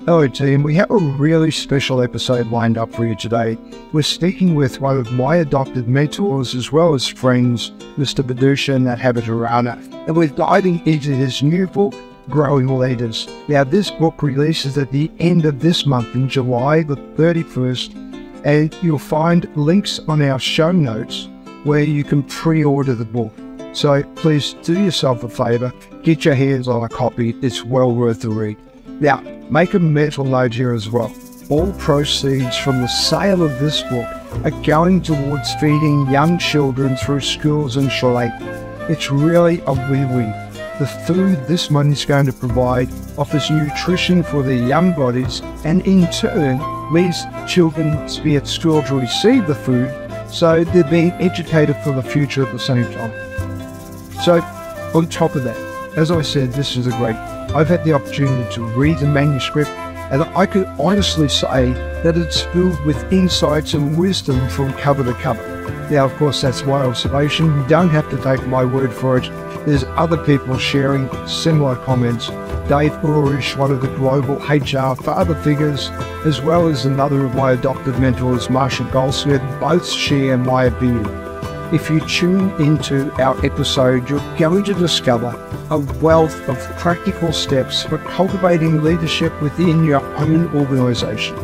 Hello team, we have a really special episode lined up for you today. We're speaking with one of my adopted mentors as well as friends, Mr. Vidusha Nathavitharana, and we're diving into his new book, Growing Leaders. Now this book releases at the end of this month in July the 31st, and you'll find links on our show notes where you can pre-order the book. So please do yourself a favour, get your hands on a copy, it's well worth the read. Now, make a mental note here as well. All proceeds from the sale of this book are going towards feeding young children through schools in Sri Lanka. It's really a win-win. The food this money is going to provide offers nutrition for their young bodies and in turn leads children to be at school to receive the food, so they're being educated for the future at the same time. So, on top of that, as I said, this is a great I've had the opportunity to read the manuscript, and I could honestly say that it's filled with insights and wisdom from cover to cover. Now, of course, that's my observation. You don't have to take my word for it. There's other people sharing similar comments. Dave Ulrich, one of the global HR father figures, as well as another of my adopted mentors, Marsha Goldsmith, both share my opinion. If you tune into our episode, you're going to discover a wealth of practical steps for cultivating leadership within your own organisation.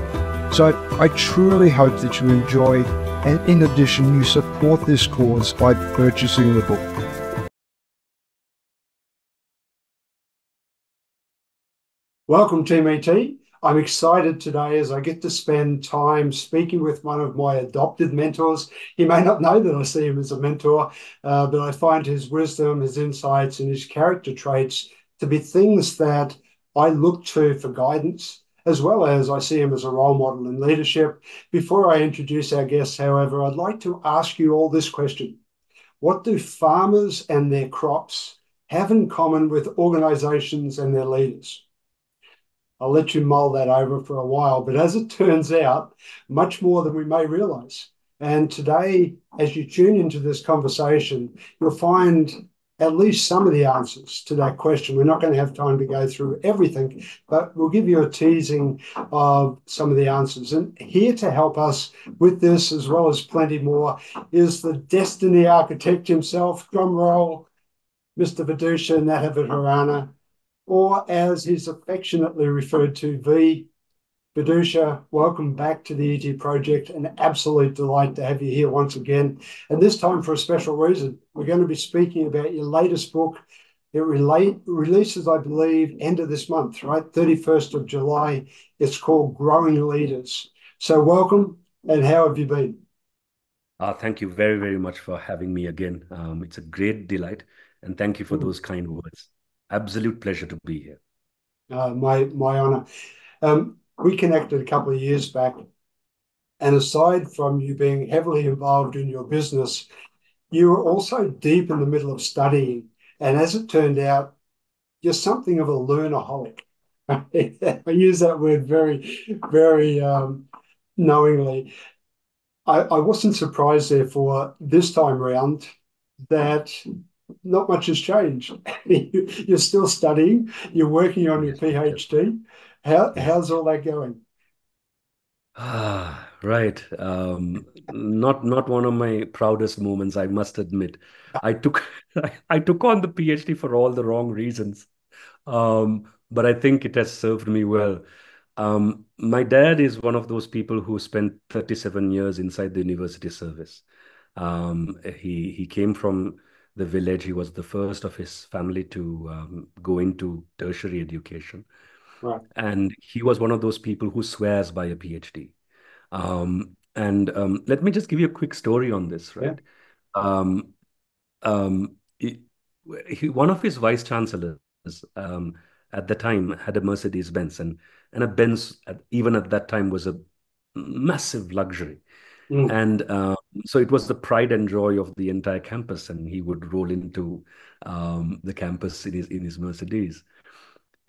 So I truly hope that you enjoy, and in addition, you support this cause by purchasing the book. Welcome, Team ET. I'm excited today as I get to spend time speaking with one of my adopted mentors. He may not know that I see him as a mentor, but I find his wisdom, his insights, and his character traits to be things that I look to for guidance, as well as I see him as a role model in leadership. Before I introduce our guests, however, I'd like to ask you all this question. What do farmers and their crops have in common with organizations and their leaders? I'll let you mull that over for a while, but as it turns out, much more than we may realize. And today, as you tune into this conversation, you'll find at least some of the answers to that question. We're not going to have time to go through everything, but we'll give you a teasing of some of the answers. And here to help us with this, as well as plenty more, is the destiny architect himself, drum roll, Mr. Vidusha Nathavitharana, or as he's affectionately referred to, V. Vidusha, welcome back to the ET Project. An absolute delight to have you here once again. And this time for a special reason. We're going to be speaking about your latest book. It releases, I believe, end of this month, right? 31st of July. It's called Growing Leaders. So welcome, and how have you been? Thank you very, very much for having me again. It's a great delight, and thank you for those kind words. Absolute pleasure to be here. My honor. We connected a couple of years back, and aside from you being heavily involved in your business, you were also deep in the middle of studying. And as it turned out, you're something of a learnaholic. I use that word very, very knowingly. I wasn't surprised, therefore, this time round that not much has changed. You're still studying. You're working on your PhD. How's all that going? Right. Not one of my proudest moments, I must admit. I took I took on the PhD for all the wrong reasons. But I think it has served me well. My dad is one of those people who spent 37 years inside the university service. He came from the village. He was the first of his family to go into tertiary education. Right. And he was one of those people who swears by a PhD. And let me just give you a quick story on this, Yeah. right? Um, um, he, One of his vice chancellors at the time had a Mercedes Benz, and a Benz even at that time was a massive luxury. Mm. And so it was the pride and joy of the entire campus, and he would roll into the campus in his Mercedes.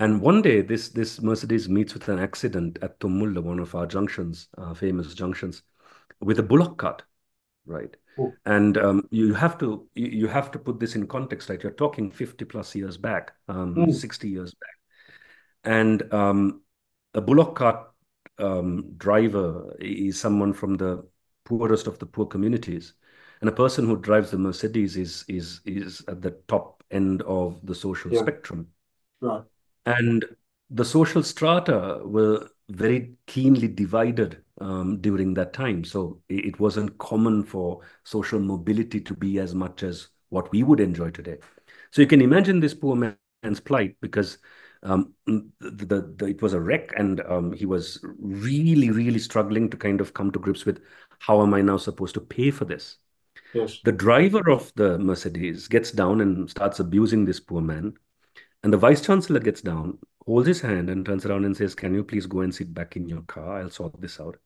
And one day, this Mercedes meets with an accident at Tumulla, one of our junctions, famous junctions, with a bullock cart, right? Oh. And you have to put this in context, right? You're talking 50 plus years back, Mm. 60 years back, and a bullock cart driver is someone from the poorest of the poor communities, and a person who drives the Mercedes is at the top end of the social Yeah. spectrum. Right. And the social strata were very keenly divided during that time. So it wasn't common for social mobility to be as much as what we would enjoy today. So you can imagine this poor man's plight, because it was a wreck, and he was really, really struggling to kind of come to grips with, how am I now supposed to pay for this? Yes. The driver of the Mercedes gets down and starts abusing this poor man. And the vice chancellor gets down, holds his hand, and turns around and says, "Can you please go and sit back in your car? I'll sort this out."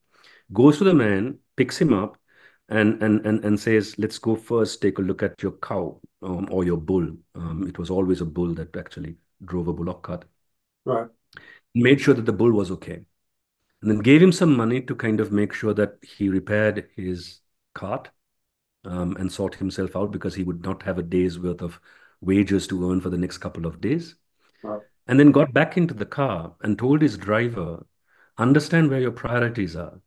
Goes to the man, picks him up, and says, "Let's go first, take a look at your cow, or your bull." It was always a bull that actually drove a bullock cart. Right. Made sure that the bull was okay. And then gave him some money to kind of make sure that he repaired his cart, and sort himself out, because he would not have a day's worth of wages to earn for the next couple of days. Right. And then got back into the car and told his driver, "Understand where your priorities are.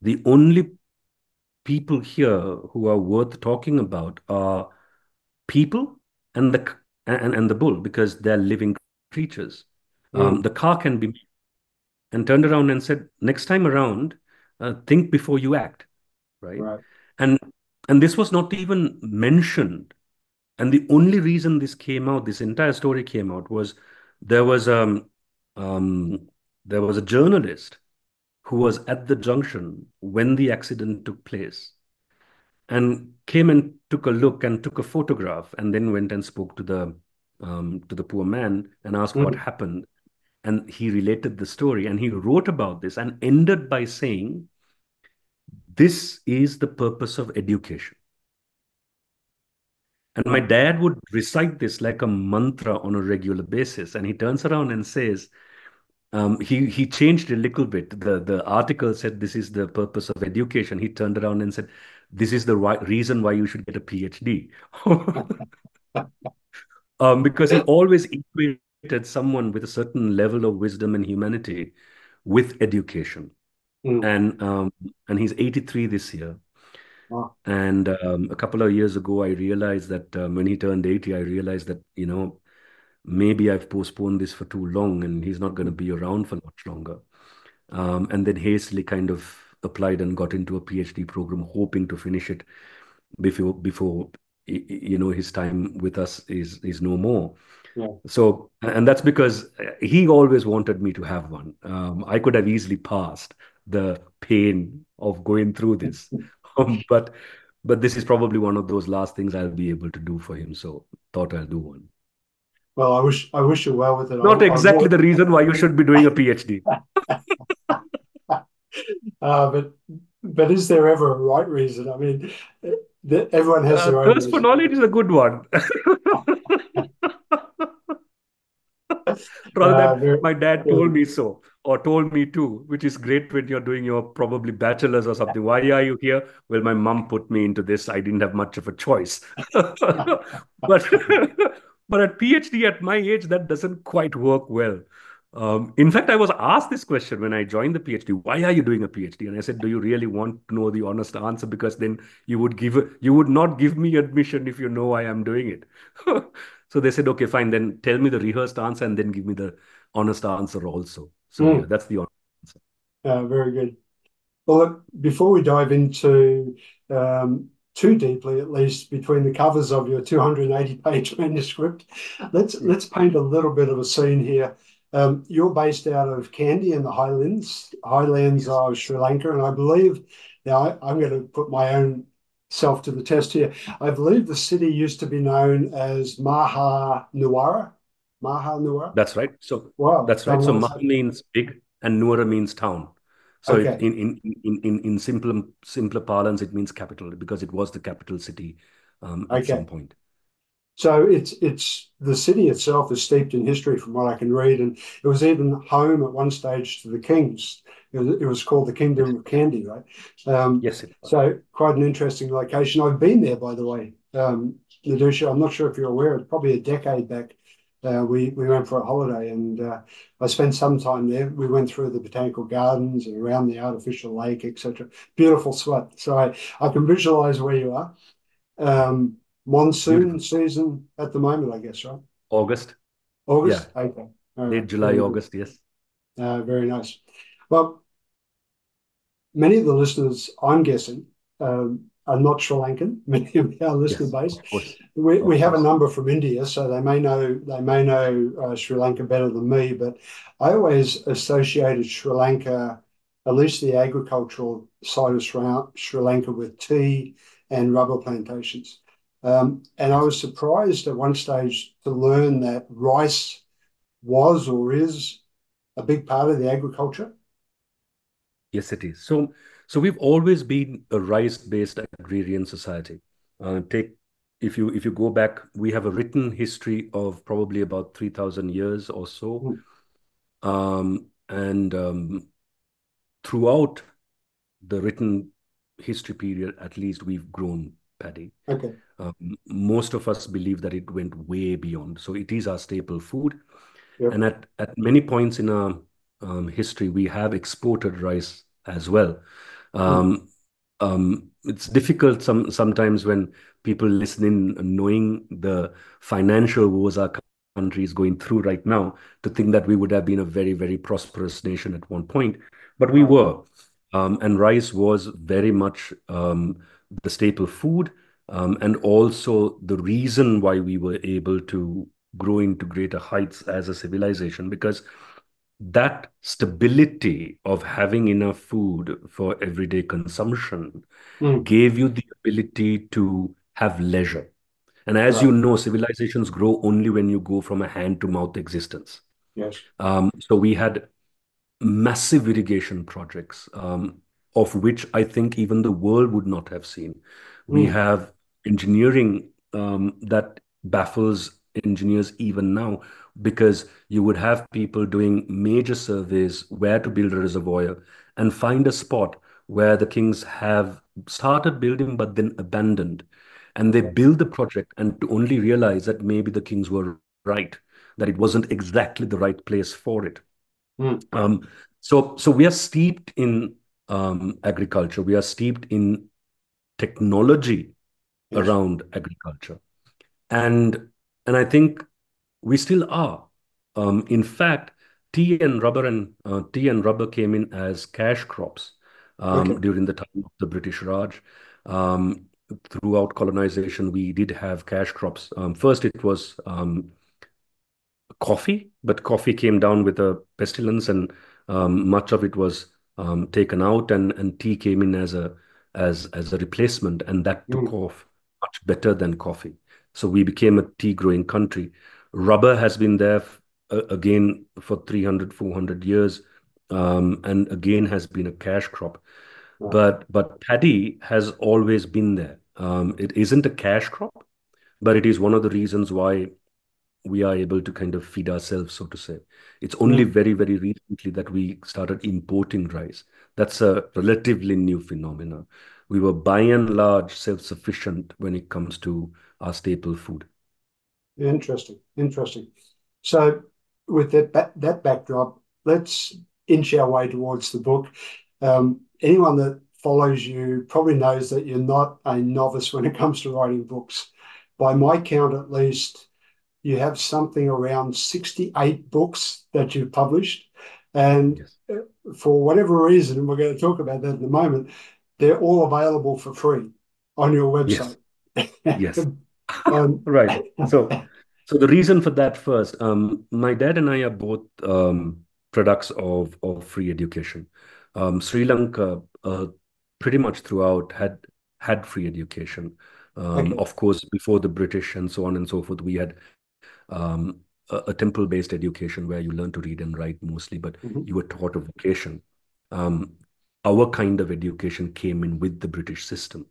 The only people here who are worth talking about are people and the bull, because they're living creatures. Mm. The car can be." And turned around and said, "Next time around, think before you act." Right. Right. And this was not even mentioned. And the only reason this came out, this entire story came out, was there was um there was a journalist who was at the junction when the accident took place, and came and took a look and took a photograph, and then went and spoke to the poor man and asked what Mm. happened. And he related the story, and he wrote about this and ended by saying, "This is the purpose of education." And my Right. dad would recite this like a mantra on a regular basis. And he turns around and says, he changed a little bit. The article said, "This is the purpose of education." He turned around and said, "This is the reason why you should get a PhD." Because he always equated someone with a certain level of wisdom and humanity with education. Mm. And he's 83 this year. Wow. And a couple of years ago, I realized that when he turned 80, I realized that, maybe I've postponed this for too long, and he's not going to be around for much longer. And then hastily kind of applied and got into a PhD program, hoping to finish it before his time with us is no more. Yeah. So, and that's because he always wanted me to have one. I could have easily passed the pain of going through this, but this is probably one of those last things I'll be able to do for him. So, thought I'll do one. Well, I wish you well with it. Not I exactly would. the reason why you should be doing a PhD. But is there ever a right reason? I mean, everyone has their own Thirst for reason. knowledge is a good one. Rather than Very, my dad told very, me so, or told me too, which is great when you're doing your probably bachelor's or something. Why are you here? Well, my mom put me into this. I didn't have much of a choice. But but at PhD at my age, that doesn't quite work well. In fact, I was asked this question when I joined the PhD. Why are you doing a PhD? And I said, "Do you really want to know the honest answer? Because then you would not give me admission if you know I am doing it." So they said, "Okay, fine. Then tell me the rehearsed answer and then give me the honest answer also." So yeah, mm, that's the honest answer. very good. Well, look, before we dive into too deeply, at least between the covers of your 280-page manuscript, Yeah. let's paint a little bit of a scene here. You're based out of Kandy in the highlands Yes. of Sri Lanka, and I believe now I'm going to put my own self to the test here. I believe the city used to be known as Maha Nuwara. That's right. So Wow, that's done right. So well. Maha means big and Nuara means town. So Okay. in simpler parlance, it means capital, because it was the capital city at some Okay. point. So it's the city itself is steeped in history from what I can read, and it was even home at one stage to the kings. It was called the Yes, Kingdom of Kandy, right? Um, yes, it was. so quite an interesting location. I've been there, by the way, Nadusha. I'm not sure if you're aware. It's probably a decade back. We went for a holiday, and I spent some time there. We went through the botanical gardens and around the artificial lake, etc. Beautiful spot. So I can visualize where you are. Monsoon Beautiful. season at the moment, I guess, right? August. Yeah. August? Okay. All Late right. July, Very good. August. Yes. Very nice. Well, many of the listeners, I'm guessing, are not Sri Lankan. Many of our listener Yes. base. Of course. We Of have a course. number from India, so they may know Sri Lanka better than me. But I always associated Sri Lanka, at least the agricultural side of Sri Lanka, with tea and rubber plantations. And I Yes. was surprised at one stage to learn that rice was or is a big part of the agriculture. Yes, it is. So we've always been a rice-based agrarian society. Take if you go back, we have a written history of probably about 3,000 years or so. Mm, And throughout the written history period, at least we've grown paddy. okay. Um, Most of us believe that it went way beyond. So it is our staple food. Yep. And at many points in our history, we have exported rice as well. Mm, Um, it's difficult sometimes when people listen in, knowing the financial woes our country is going through right now, to think that we would have been a very, very prosperous nation at one point. But we right. were. And rice was very much the staple food, and also the reason why we were able to grow into greater heights as a civilization, because that stability of having enough food for everyday consumption Mm, gave you the ability to have leisure. And as you right. know, civilizations grow only when you go from a hand to mouth existence. Yes. So we had massive irrigation projects, of which I think even the world would not have seen. We Mm, have engineering that baffles engineers even now, because you would have people doing major surveys where to build a reservoir and find a spot where the kings have started building but then abandoned. And they okay. build the project and to only realize that maybe the kings were right, that it wasn't exactly the right place for it. Mm, Um, so we are steeped in agriculture. We are steeped in technology yes. around agriculture, and and I think we still are. In fact, tea and rubber came in as cash crops Okay. during the time of the British Raj. Um, Throughout colonization, we did have cash crops. First, it was coffee, but coffee came down with a pestilence, and much of it was taken out, and tea came in as a replacement, and that took Mm, off much better than coffee. So we became a tea growing country. Rubber has been there again for 300, 400 years, and again has been a cash crop. right. But paddy has always been there. It isn't a cash crop, but it is one of the reasons why we are able to kind of feed ourselves, so to say. It's only Mm, very, very recently that we started importing rice. That's a relatively new phenomenon. We were by and large self-sufficient when it comes to our staple food. interesting. Interesting. So, with that backdrop, let's inch our way towards the book. Anyone that follows you probably knows that you're not a novice when it comes to writing books. By my count, at least, you have something around 68 books that you've published. And Yes. for whatever reason, and we're going to talk about that in a moment, they're all available for free on your Yes. website. Yes. um, Right. So the reason for that first, my dad and I are both products of free education. Sri Lanka, pretty much throughout had free education. okay. Of course, before the British and so on and so forth, we had a temple-based education where you learn to read and write mostly, but Mhm. you were taught a vocation. Um, our kind of education came in with the British system.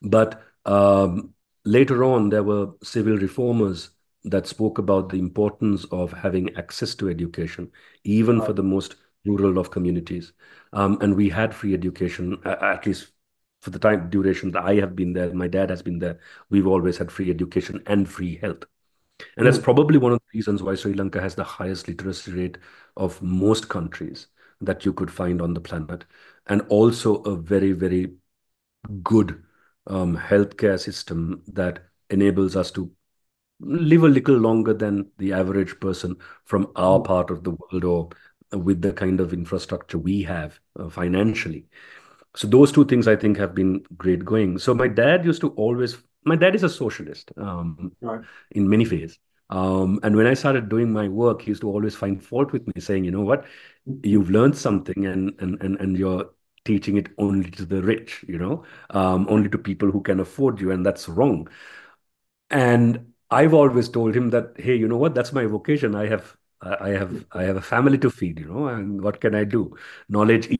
But later on, there were civil reformers that spoke about the importance of having access to education, even for Right. the most rural of communities. And we had free education, at least for the time duration that I have been there, my dad has been there. We've always had free education and free health. And that's probably one of the reasons why Sri Lanka has the highest literacy rate of most countries that you could find on the planet, and also a very, very good healthcare system that enables us to live a little longer than the average person from our part of the world, or with the kind of infrastructure we have financially. So those two things I think have been great going. So my dad is a socialist Right. in many ways. And when I started doing my work, he used to always find fault with me, saying, you know what, you've learned something, and you're teaching it only to the rich, only to people who can afford you, and that's wrong. And I've always told him that, hey, you know what? That's my vocation. I have a family to feed, and what can I do? Knowledge,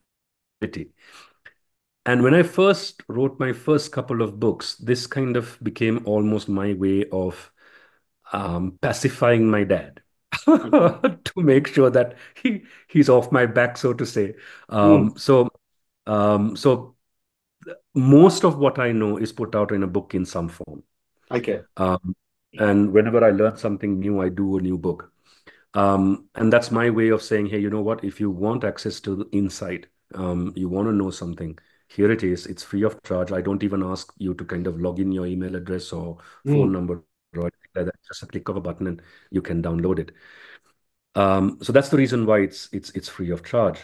equality. And when I first wrote my first couple of books, this kind of became almost my way of pacifying my dad to make sure that he's off my back, so to say. Mm. So most of what I know is put out in a book in some form. Okay. Um, and whenever I learn something new, I do a new book. And that's my way of saying, hey, you know what? If you want access to the insight, you want to know something, here it is. It's free of charge. I don't even ask you to kind of log in your email address or phone Mm. number or anything like that. Just a click of a button and you can download it. So that's the reason why it's free of charge.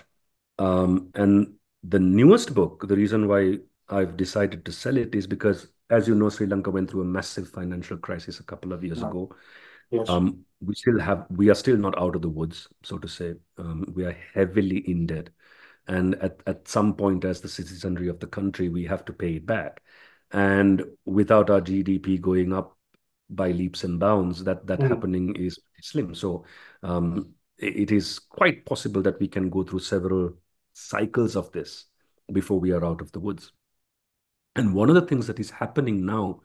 And the newest book, the reason why I've decided to sell it is because, as you know, Sri Lanka went through a massive financial crisis a couple of years Right. ago. Yes. We are still not out of the woods, so to say. We are heavily in debt. And at some point, as the citizenry of the country, we have to pay it back. And without our GDP going up by leaps and bounds, that Mm. happening is slim. So it is quite possible that we can go through several cycles of this before we are out of the woods. And one of the things that is happening now,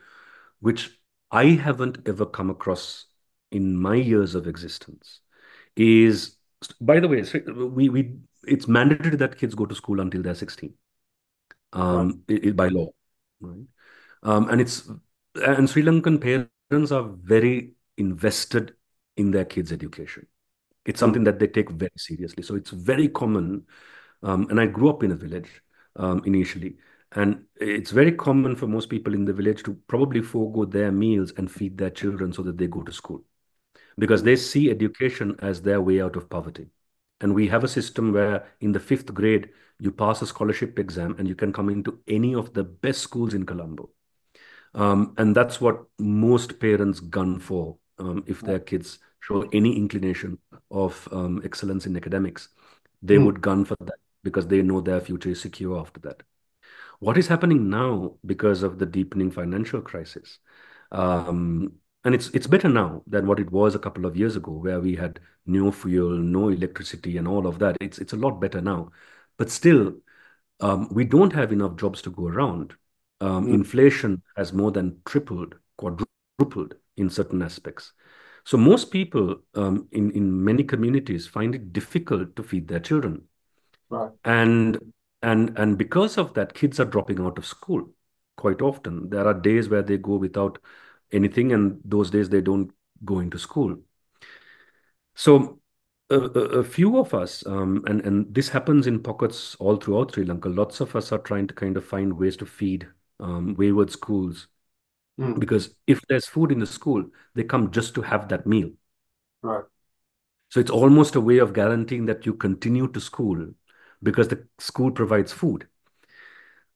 which I haven't ever come across in my years of existence, is, by the way, we it's mandatory that kids go to school until they're 16, Right. by law, right? And Sri Lankan parents are very invested in their kids' education. It's Mm. something that they take very seriously. So it's very common. And I grew up in a village initially. And it's very common for most people in the village to probably forego their meals and feed their children so that they go to school, because Mm. they see education as their way out of poverty. And we have a system where in the fifth grade, you pass a scholarship exam and you can come into any of the best schools in Colombo. And that's what most parents gun for, if Right. their kids show any inclination of excellence in academics. They Mm. would gun for that because they know their future is secure after that. What is happening now because of the deepening financial crisis? Um, and it's better now than what it was a couple of years ago, where we had no fuel, no electricity, and all of that. It's a lot better now, but still, we don't have enough jobs to go around. Mm. Inflation has more than tripled, quadrupled in certain aspects. So most people in many communities find it difficult to feed their children. Right. And and because of that, kids are dropping out of school quite often. There are days where they go without anything, and those days they don't go into school. So a few of us, and this happens in pockets all throughout Sri Lanka. Lots of us are trying to kind of find ways to feed wayward schools, Mm. because if there's food in the school, they come just to have that meal. Right. So it's almost a way of guaranteeing that you continue to school because the school provides food.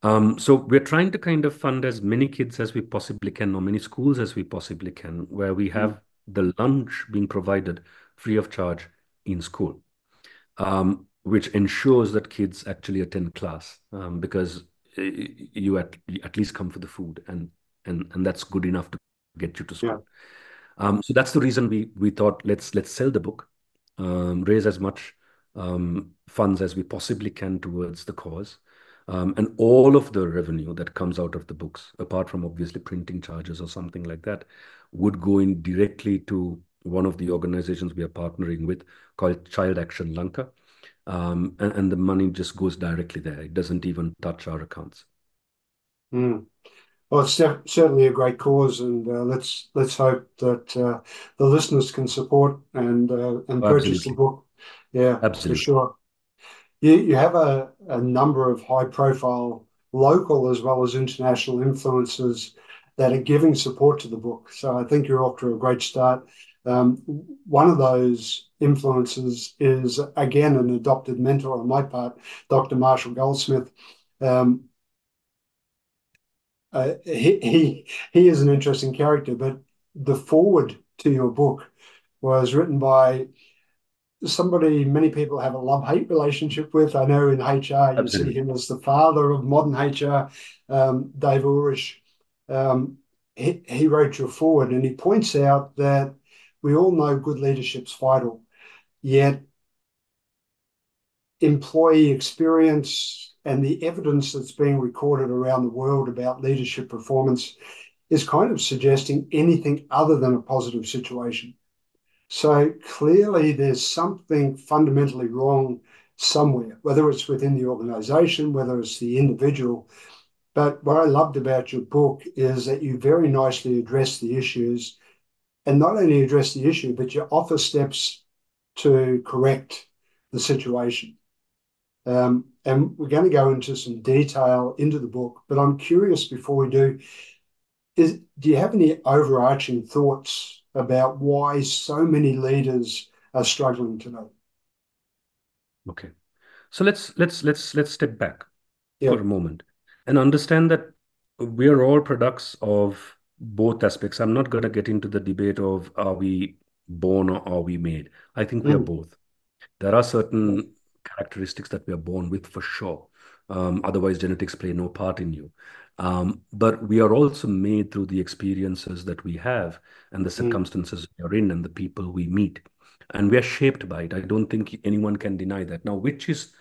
So we're trying to kind of fund as many kids as we possibly can, or many schools as we possibly can, where we Mm. have the lunch being provided free of charge in school, which ensures that kids actually attend class, because you at least come for the food, and that's good enough to get you to Yeah. school. So that's the reason we thought, let's sell the book, raise as much funds as we possibly can towards the cause, and all of the revenue that comes out of the books, apart from obviously printing charges or something like that, would go in directly to one of the organizations we are partnering with, called Child Action Lanka, and the money just goes directly there. It doesn't even touch our accounts. Mm. Well, it's certainly a great cause, and let's hope that the listeners can support and Oh, purchase the absolutely. book. Yeah, for Absolutely. sure. You have a number of high profile local as well as international influencers that are giving support to the book. So I think you're off to a great start. Um, One of those influencers is, again, an adopted mentor on my part, Dr. Marshall Goldsmith. Um, he is an interesting character, but the forward to your book was written by somebody many people have a love-hate relationship with. I know in HR you see Absolutely. him as the father of modern HR, Dave Ulrich. Um, he wrote your forward and he points out that we all know good leadership's vital, yet employee experience and the evidence that's being recorded around the world about leadership performance is kind of suggesting anything other than a positive situation. So clearly, there's something fundamentally wrong somewhere, whether it's within the organization, whether it's the individual. But what I loved about your book is that you very nicely address the issues and not only address the issue, but you offer steps to correct the situation. And we're going to go into some detail into the book, but I'm curious before we do, do you have any overarching thoughts about why so many leaders are struggling today? Okay. So let's step back Yeah. for a moment and understand that we are all products of both aspects. I'm not going to get into the debate of are we born or are we made. I think we are Mm, both. There are certain characteristics that we are born with for sure. Otherwise, genetics play no part in you. But we are also made through the experiences that we have and the mm, circumstances we are in and the people we meet. And we are shaped by it. I don't think anyone can deny that. Now, which is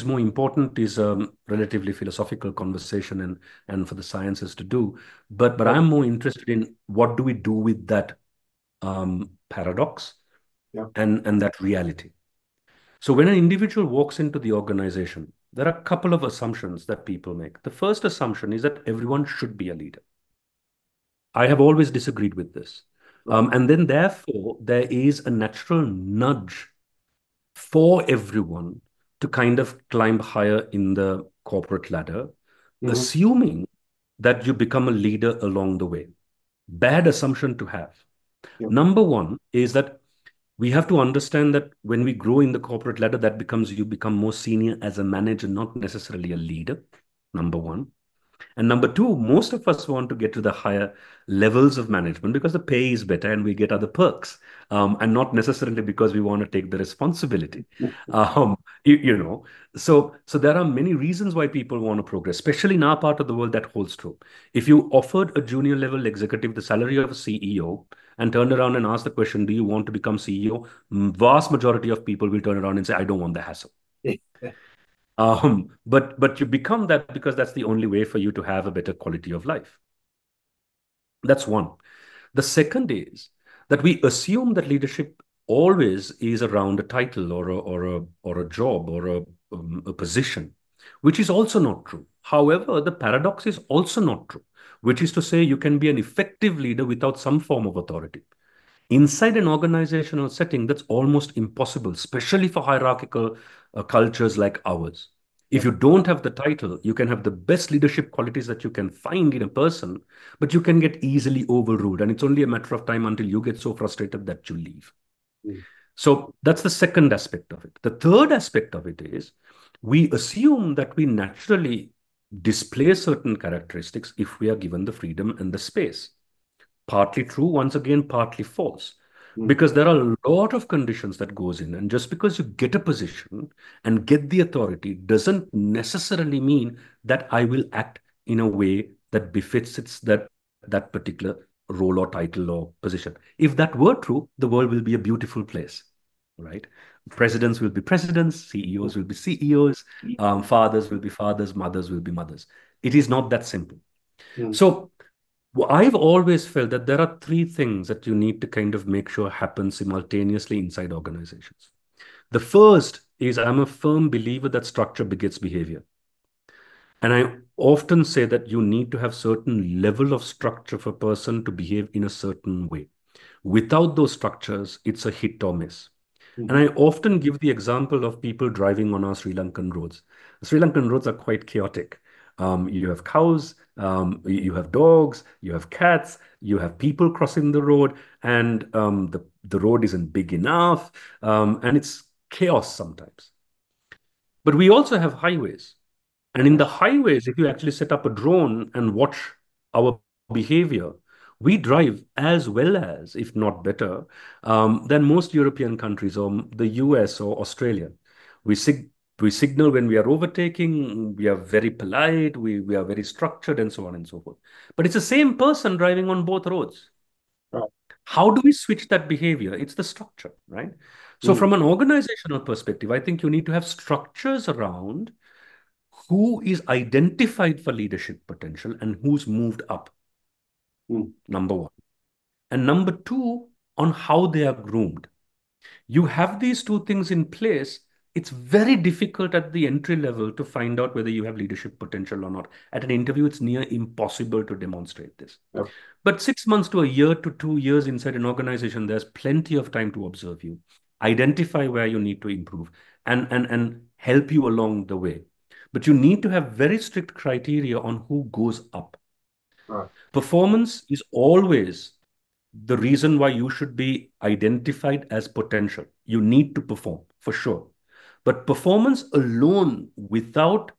more important is a relatively philosophical conversation and for the sciences to do. But yeah, I'm more interested in what do we do with that paradox yeah, and that reality. So when an individual walks into the organization, there are a couple of assumptions that people make. The first assumption is that everyone should be a leader. I have always disagreed with this. right. And then, therefore, there is a natural nudge for everyone to kind of climb higher in the corporate ladder, Hmm. assuming that you become a leader along the way. Bad assumption to have. Yeah, Number one is that we have to understand that when we grow in the corporate ladder, that becomes you become more senior as a manager, not necessarily a leader. Number one. And number two, most of us want to get to the higher levels of management because the pay is better and we get other perks, and not necessarily because we want to take the responsibility. Um, you know, so there are many reasons why people want to progress, especially in our part of the world that holds true. If you offered a junior level executive the salary of a CEO and turned around and asked the question, "Do you want to become CEO?" Vast majority of people will turn around and say, "I don't want the hassle." yeah, But you become that because that's the only way for you to have a better quality of life. That's one. The second is that we assume that leadership always is around a title or a job or a position, which is also not true. However, the paradox is also not true, which is to say you can be an effective leader without some form of authority. Inside an organizational setting, that's almost impossible, especially for hierarchical cultures like ours. yeah, If you don't have the title, you can have the best leadership qualities that you can find in a person, but you can get easily overruled. And it's only a matter of time until you get so frustrated that you leave. mm, So that's the second aspect of it. The third aspect of it is we assume that we naturally display certain characteristics if we are given the freedom and the space. Partly true, once again, partly false, mm, because there are a lot of conditions that goes in, and just because you get a position and get the authority doesn't necessarily mean that I will act in a way that befits that particular role or title or position. If that were true, the world will be a beautiful place, right? Presidents will be presidents, CEOs will be CEOs, fathers will be fathers, mothers will be mothers. It is not that simple. mm, So I've always felt that there are three things that you need to kind of make sure happen simultaneously inside organizations. The first is I'm a firm believer that structure begets behavior. And I often say that you need to have certain level of structure for a person to behave in a certain way. Without those structures, it's a hit or miss. And Mhm. I often give the example of people driving on our Sri Lankan roads. The Sri Lankan roads are quite chaotic. You have cows, you have dogs, you have cats, you have people crossing the road, and the road isn't big enough, and it's chaos sometimes. But we also have highways. And in Yeah. the highways, if you actually set up a drone and watch our behavior, we drive as well as, if not better, than most European countries or the US or Australia. We, sig- we signal when we are overtaking, we are very polite, we are very structured, and so on and so forth. But it's the same person driving on both roads. Right. How do we switch that behavior? It's the structure, right? So, Mm. from an organizational perspective, I think you need to have structures around who is identified for leadership potential and who's moved up, Mm. number one. And number two, on how they are groomed. You have these two things in place. It's very difficult at the entry level to find out whether you have leadership potential or not. At an interview, it's near impossible to demonstrate this. Yep. But 6 months to a year to 2 years inside an organization, there's plenty of time to observe you, identify where you need to improve, and help you along the way. But you need to have very strict criteria on who goes up. Right. Performance is always the reason why you should be identified as potential. You need to perform for sure. But performance alone without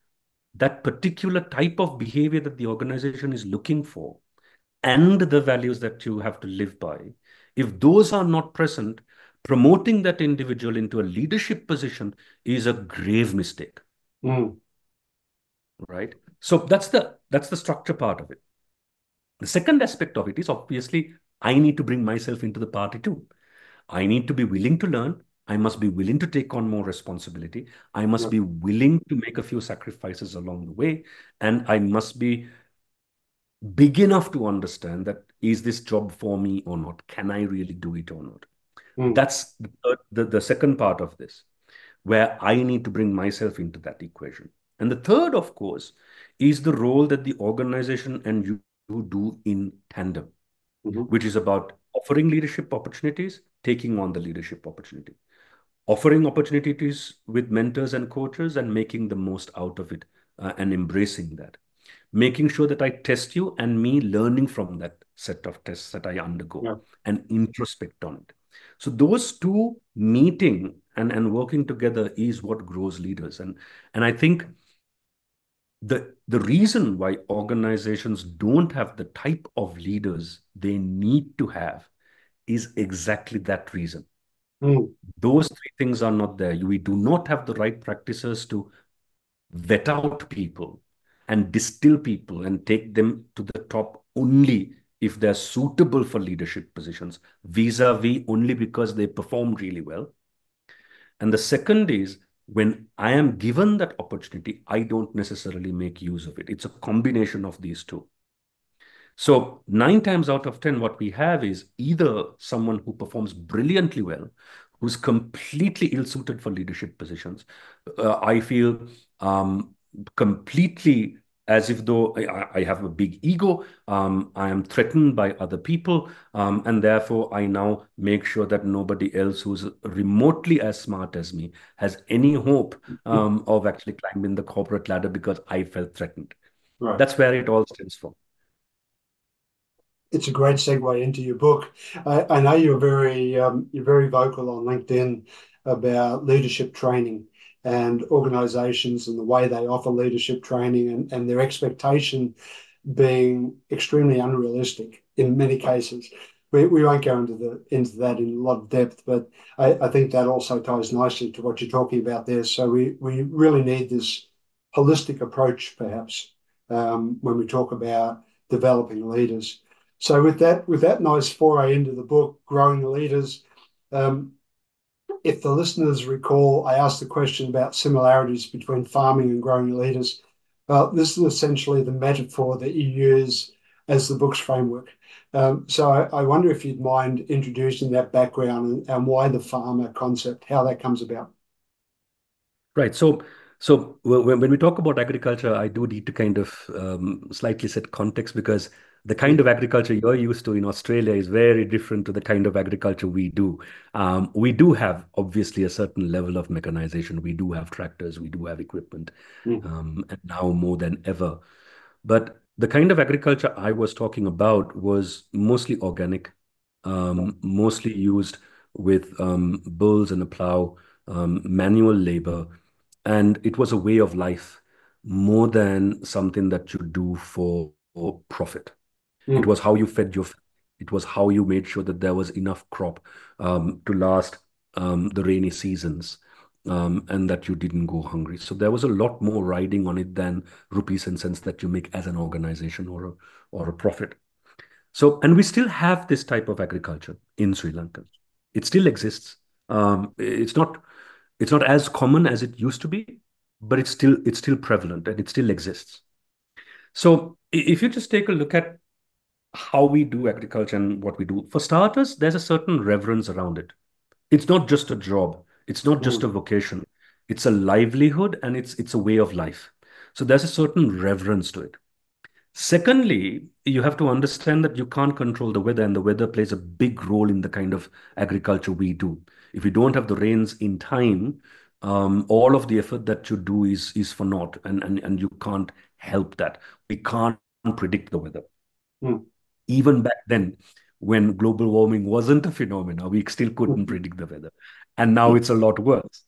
that particular type of behavior that the organization is looking for and the values that you have to live by, if those are not present, promoting that individual into a leadership position is a grave mistake, Mm. right? So that's the structure part of it. The second aspect of it is obviously I need to bring myself into the party too. I need to be willing to learn. I must be willing to take on more responsibility. I must Yep. be willing to make a few sacrifices along the way. And I must be big enough to understand that is this job for me or not? Can I really do it or not? Mm. That's the second part of this, where I need to bring myself into that equation. And the third, of course, is the role that the organization and you do in tandem, Mhm. which is about offering leadership opportunities, taking on the leadership opportunity, offering opportunities with mentors and coaches, and making the most out of it and embracing that. Making sure that I test you and me learning from that set of tests that I undergo Yep. and introspect on it. So those two meeting and working together is what grows leaders. And I think the reason why organizations don't have the type of leaders they need to have is exactly that reason. Mm. Those three things are not there. We do not have the right practices to vet out people and distill people and take them to the top only if they're suitable for leadership positions, vis-a-vis only because they performed really well. And the second is when I am given that opportunity, I don't necessarily make use of it. It's a combination of these two. So, 9 times out of 10, what we have is either someone who performs brilliantly well, who's completely ill suited for leadership positions. I feel completely as if though I have a big ego, I am threatened by other people, and therefore I now make sure that nobody else who's remotely as smart as me has any hope of actually climbing the corporate ladder because I felt threatened. Right. That's where it all stems from. It's a great segue into your book. I know you're very vocal on LinkedIn about leadership training and organizations and the way they offer leadership training and their expectation being extremely unrealistic in many cases. We won't go into that in a lot of depth, but I think that also ties nicely to what you're talking about there. So we really need this holistic approach, perhaps, when we talk about developing leaders. So with that nice foray into the book, Growing Leaders, um, if the listeners recall, I asked the question about similarities between farming and growing leaders. Well, this is essentially the metaphor that you use as the book's framework. So I wonder if you'd mind introducing that background and why the farmer concept, how that comes about. Right. So So when we talk about agriculture, I do need to kind of slightly set context because the kind Mm, of agriculture you're used to in Australia is very different to the kind of agriculture we do. We do have obviously a certain level of mechanization. We do have tractors, we do have equipment, mm, and now more than ever. But the kind of agriculture I was talking about was mostly organic, right. mostly used with bulls and a plow, manual labor, and it was a way of life more than something that you do for profit. It Mm, was how you fed your family. It was how you made sure that there was enough crop to last the rainy seasons, and that you didn't go hungry. So there was a lot more riding on it than rupees and cents that you make as an organization or a profit. So, and we still have this type of agriculture in Sri Lanka. It still exists. It's not as common as it used to be, but it's still prevalent and it still exists. So, if you just take a look at how we do agriculture and what we do, for starters, there's a certain reverence around it. It's not just a job. It's not just mm, a vocation. It's a livelihood and it's a way of life. So there's a certain reverence to it. Secondly, you have to understand that you can't control the weather, and the weather plays a big role in the kind of agriculture we do. If you don't have the rains in time, all of the effort that you do is for naught, and you can't help that. We can't predict the weather. mm, Even back then, when global warming wasn't a phenomena, we still couldn't predict the weather. And now mm, it's a lot worse.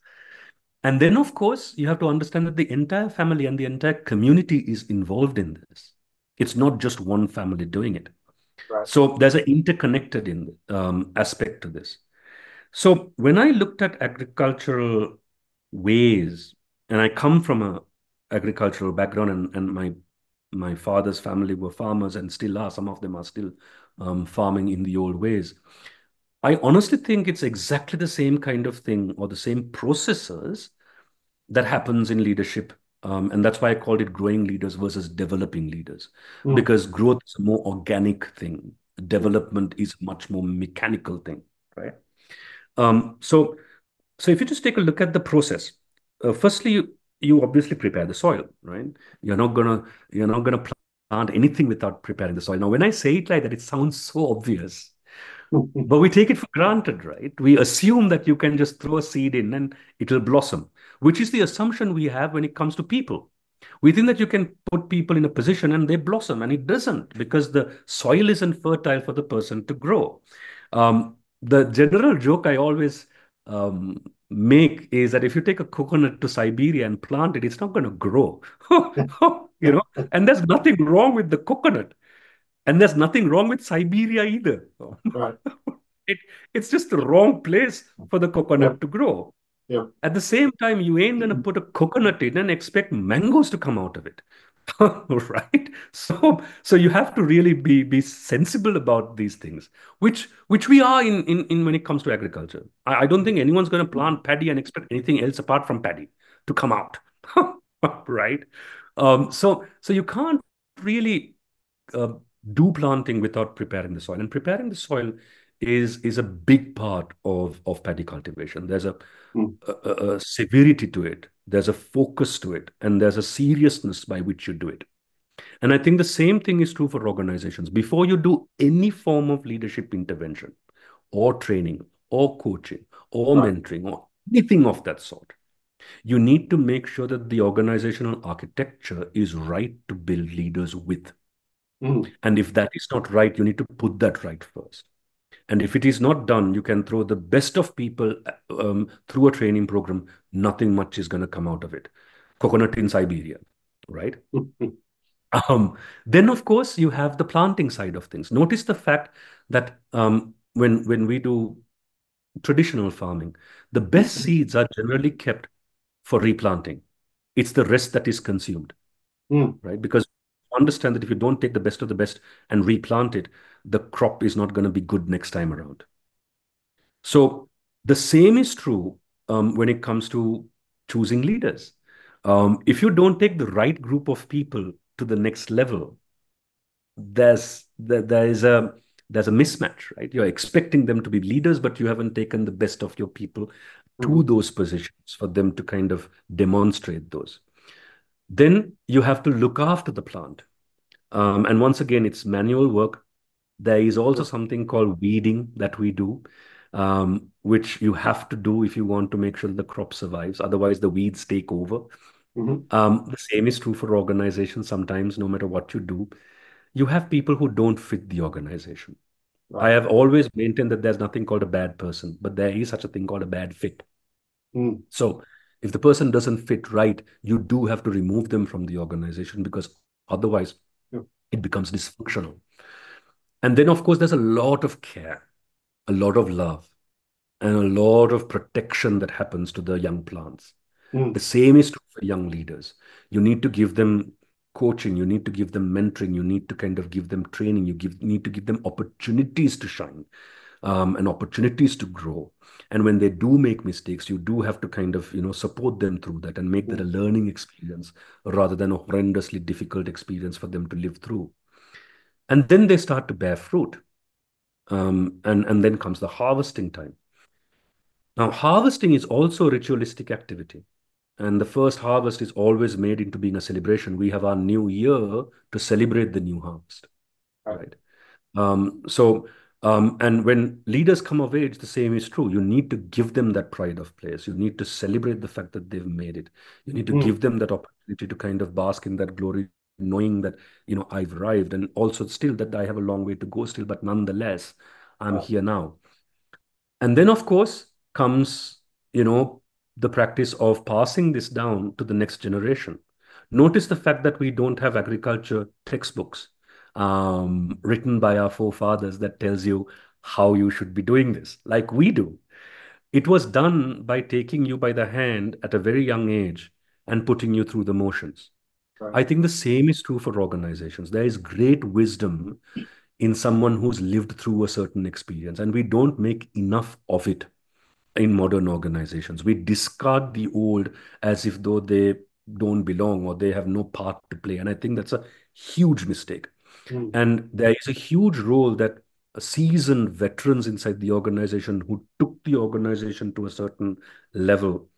And then, of course, you have to understand that the entire family and the entire community is involved in this. It's not just one family doing it. right. So there's an interconnected aspect to this. So when I looked at agricultural ways, and I come from a agricultural background, and my father's family were farmers and still are. Some of them are still farming in the old ways. I honestly think it's exactly the same kind of thing or the same processes that happens in leadership. And that's why I called it growing leaders versus developing leaders, Mm, because growth is a more organic thing. mm, Development is a much more mechanical thing, right? So if you just take a look at the process, firstly, you obviously prepare the soil, right? You're not gonna plant anything without preparing the soil. Now, when I say it like that, it sounds so obvious. mm, But we take it for granted, right? We assume that you can just throw a seed in and it will blossom, which is the assumption we have when it comes to people. We think that you can put people in a position and they blossom, and it doesn't because the soil isn't fertile for the person to grow. The general joke I always make is that if you take a coconut to Siberia and plant it, it's not going to grow. And there's nothing wrong with the coconut, and there's nothing wrong with Siberia either. right. It, it's just the wrong place for the Yep, coconut to grow. yep. At the same time, you ain't gonna put a coconut in and expect mangoes to come out of it. Right? So you have to really be sensible about these things, which we are in when it comes to agriculture. I don't think anyone's gonna plant paddy and expect anything else apart from paddy to come out. Right? So you can't really uh, do planting without preparing the soil. And preparing the soil is a big part of paddy cultivation. There's Mm, a severity to it, there's a focus to it, and there's a seriousness by which you do it. And I think the same thing is true for organizations. Before you do any form of leadership intervention or training or coaching or right. mentoring or anything of that sort, you need to make sure that the organizational architecture is right to build leaders with. Mm, And if that is not right, you need to put that right first. And if it is not done, you can throw the best of people through a training program. Nothing much is going to come out of it. Coconut in Siberia, right? mm, mm, Then, of course, you have the planting side of things. Notice the fact that when we do traditional farming, the best seeds are generally kept for replanting. It's the rest that is consumed, mm, right? Because understand that if you don't take the best of the best and replant it, the crop is not going to be good next time around. So the same is true when it comes to choosing leaders. If you don't take the right group of people to the next level, there's a mismatch, right? You're expecting them to be leaders, but you haven't taken the best of your people to Mm. those positions for them to kind of demonstrate those. Then you have to look after the plant. And once again, it's manual work. There is also something called weeding that we do, which you have to do if you want to make sure the crop survives. Otherwise, the weeds take over. Mm-hmm. The same is true for organizations. Sometimes, no matter what you do, you have people who don't fit the organization. I Right. have always maintained that there's nothing called a bad person, but there is such a thing called a bad fit. Mm. So if the person doesn't fit right, you do have to remove them from the organization because otherwise Yeah. it becomes dysfunctional. And then, of course, there's a lot of care, a lot of love, and a lot of protection that happens to the young plants. The Mm. same is true for young leaders. You need to give them coaching, you need to give them mentoring, you need to kind of give them training, need to give them opportunities to shine, and opportunities to grow. And when they do make mistakes, you do have to kind of, support them through that and make that a Mm. learning experience rather than a horrendously difficult experience for them to live through. And then they start to bear fruit. And then comes the harvesting time. Now, harvesting is also a ritualistic activity. And the first harvest is always made into being a celebration. We have our new year to celebrate the new harvest, Right. right? So, and when leaders come of age, the same is true. You need to give them that pride of place. You need to celebrate the fact that they've made it. You need to Mm. give them that opportunity to kind of bask in that glory, knowing that, I've arrived, and also still that I have a long way to go still, but nonetheless, I'm Right. here now. And then, of course, comes, the practice of passing this down to the next generation. Notice the fact that we don't have agriculture textbooks written by our forefathers that tells you how you should be doing this, like we do. It was done by taking you by the hand at a very young age and putting you through the motions. Right. I think the same is true for organizations. There is great wisdom in someone who's lived through a certain experience, and we don't make enough of it in modern organizations. We discard the old as if though they don't belong or they have no part to play. And I think that's a huge mistake. Mm. And there is a huge role that seasoned veterans inside the organization who took the organization to a certain level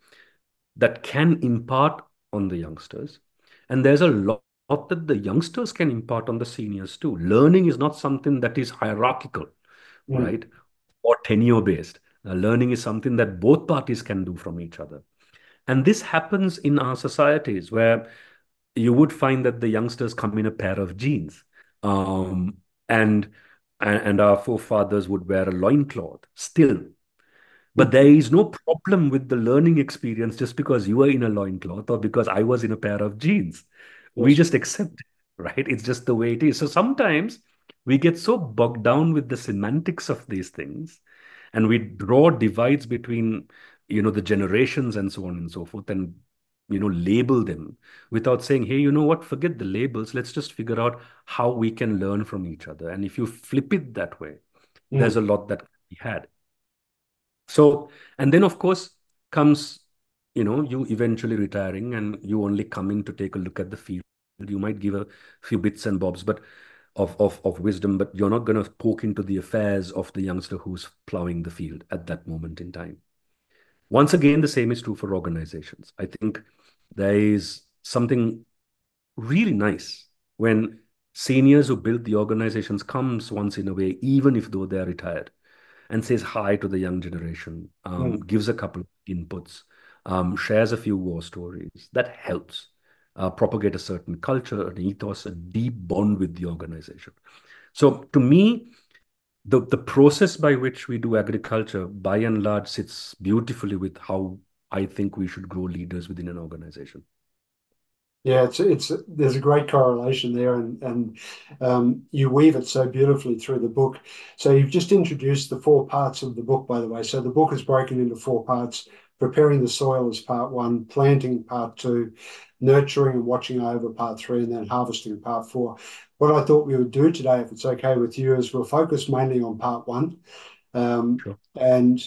that can impart on the youngsters. And there's a lot that the youngsters can impart on the seniors too. Learning is not something that is hierarchical, Mm. right? Or tenure based. Learning is something that both parties can do from each other. And this happens in our societies where you would find that the youngsters come in a pair of jeans. Um, and and our forefathers would wear a loincloth still. But there is no problem with the learning experience just because you are in a loincloth or because I was in a pair of jeans. We Yes. just accept it, right? It's just the way it is. So sometimes we get so bogged down with the semantics of these things and we draw divides between, the generations and so on and so forth and, label them without saying, hey, you know what, forget the labels. Let's just figure out how we can learn from each other. And if you flip it that way, there's Mm. a lot that can be had. So, and then of course comes, you eventually retiring and you only come in to take a look at the field. You might give a few bits and bobs, but of wisdom, but you're not going to poke into the affairs of the youngster who's plowing the field at that moment in time. Once again, the same is true for organizations. I think there is something really nice when seniors who build the organizations comes once in a way, even if though they're retired and says hi to the young generation, Mm. gives a couple of inputs, shares a few war stories. That helps propagate a certain culture, an ethos, a deep bond with the organization. So to me, the process by which we do agriculture, by and large, sits beautifully with how I think we should grow leaders within an organization. Yeah, it's there's a great correlation there, and you weave it so beautifully through the book. So you've just introduced the four parts of the book, by the way. So the book is broken into four parts: preparing the soil is part one, planting part two, nurturing and watching over part three, and then harvesting part four. What I thought we would do today, if it's okay with you, is we'll focus mainly on part one, Sure. and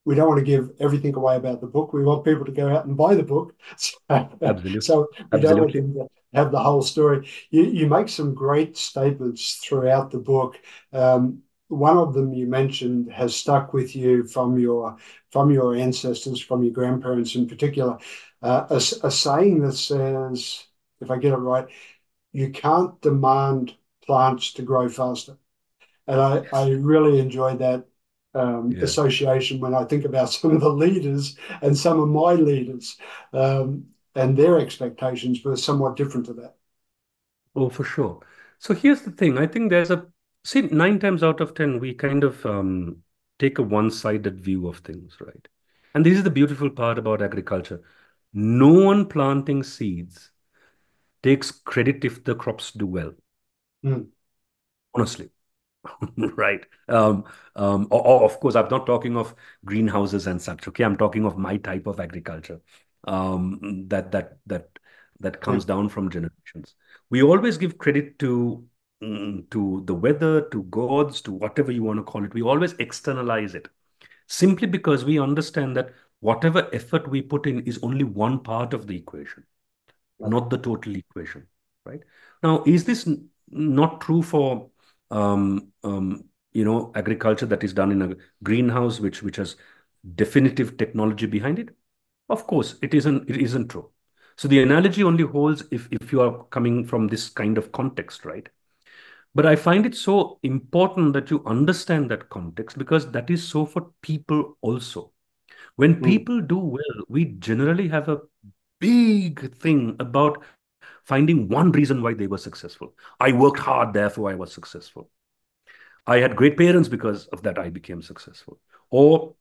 we don't want to give everything away about the book. We want people to go out and buy the book. So, Absolutely. so we don't want Absolutely. them to have the whole story. You make some great statements throughout the book. One of them you mentioned has stuck with you from your ancestors, from your grandparents in particular, a saying that says, if I get it right, you can't demand plants to grow faster. And I Yes. really enjoyed that Yeah. association when I think about some of the leaders and some of my leaders, and their expectations were somewhat different to that. Oh, for sure. So here's the thing. I think see, 9 times out of 10, we kind of take a one-sided view of things, right? And this is the beautiful part about agriculture. No one planting seeds takes credit if the crops do well, Mm, honestly. Right. Or of course, I'm not talking of greenhouses and such. Okay, I'm talking of my type of agriculture, that yeah. comes down from generations. We always give credit to the weather, to gods, to whatever you want to call it. We always externalize it simply because we understand that whatever effort we put in is only one part of the equation, Yeah. not the total equation, right? Now, is this not true for agriculture that is done in a greenhouse, which has definitive technology behind it? Of course, it isn't true. So the analogy only holds if you are coming from this kind of context, right? But I find it so important that you understand that context because that is so for people also. When Mm, people do well, we generally have a big thing about finding one reason why they were successful. I worked hard, therefore I was successful. I had great parents because of that I became successful. Or,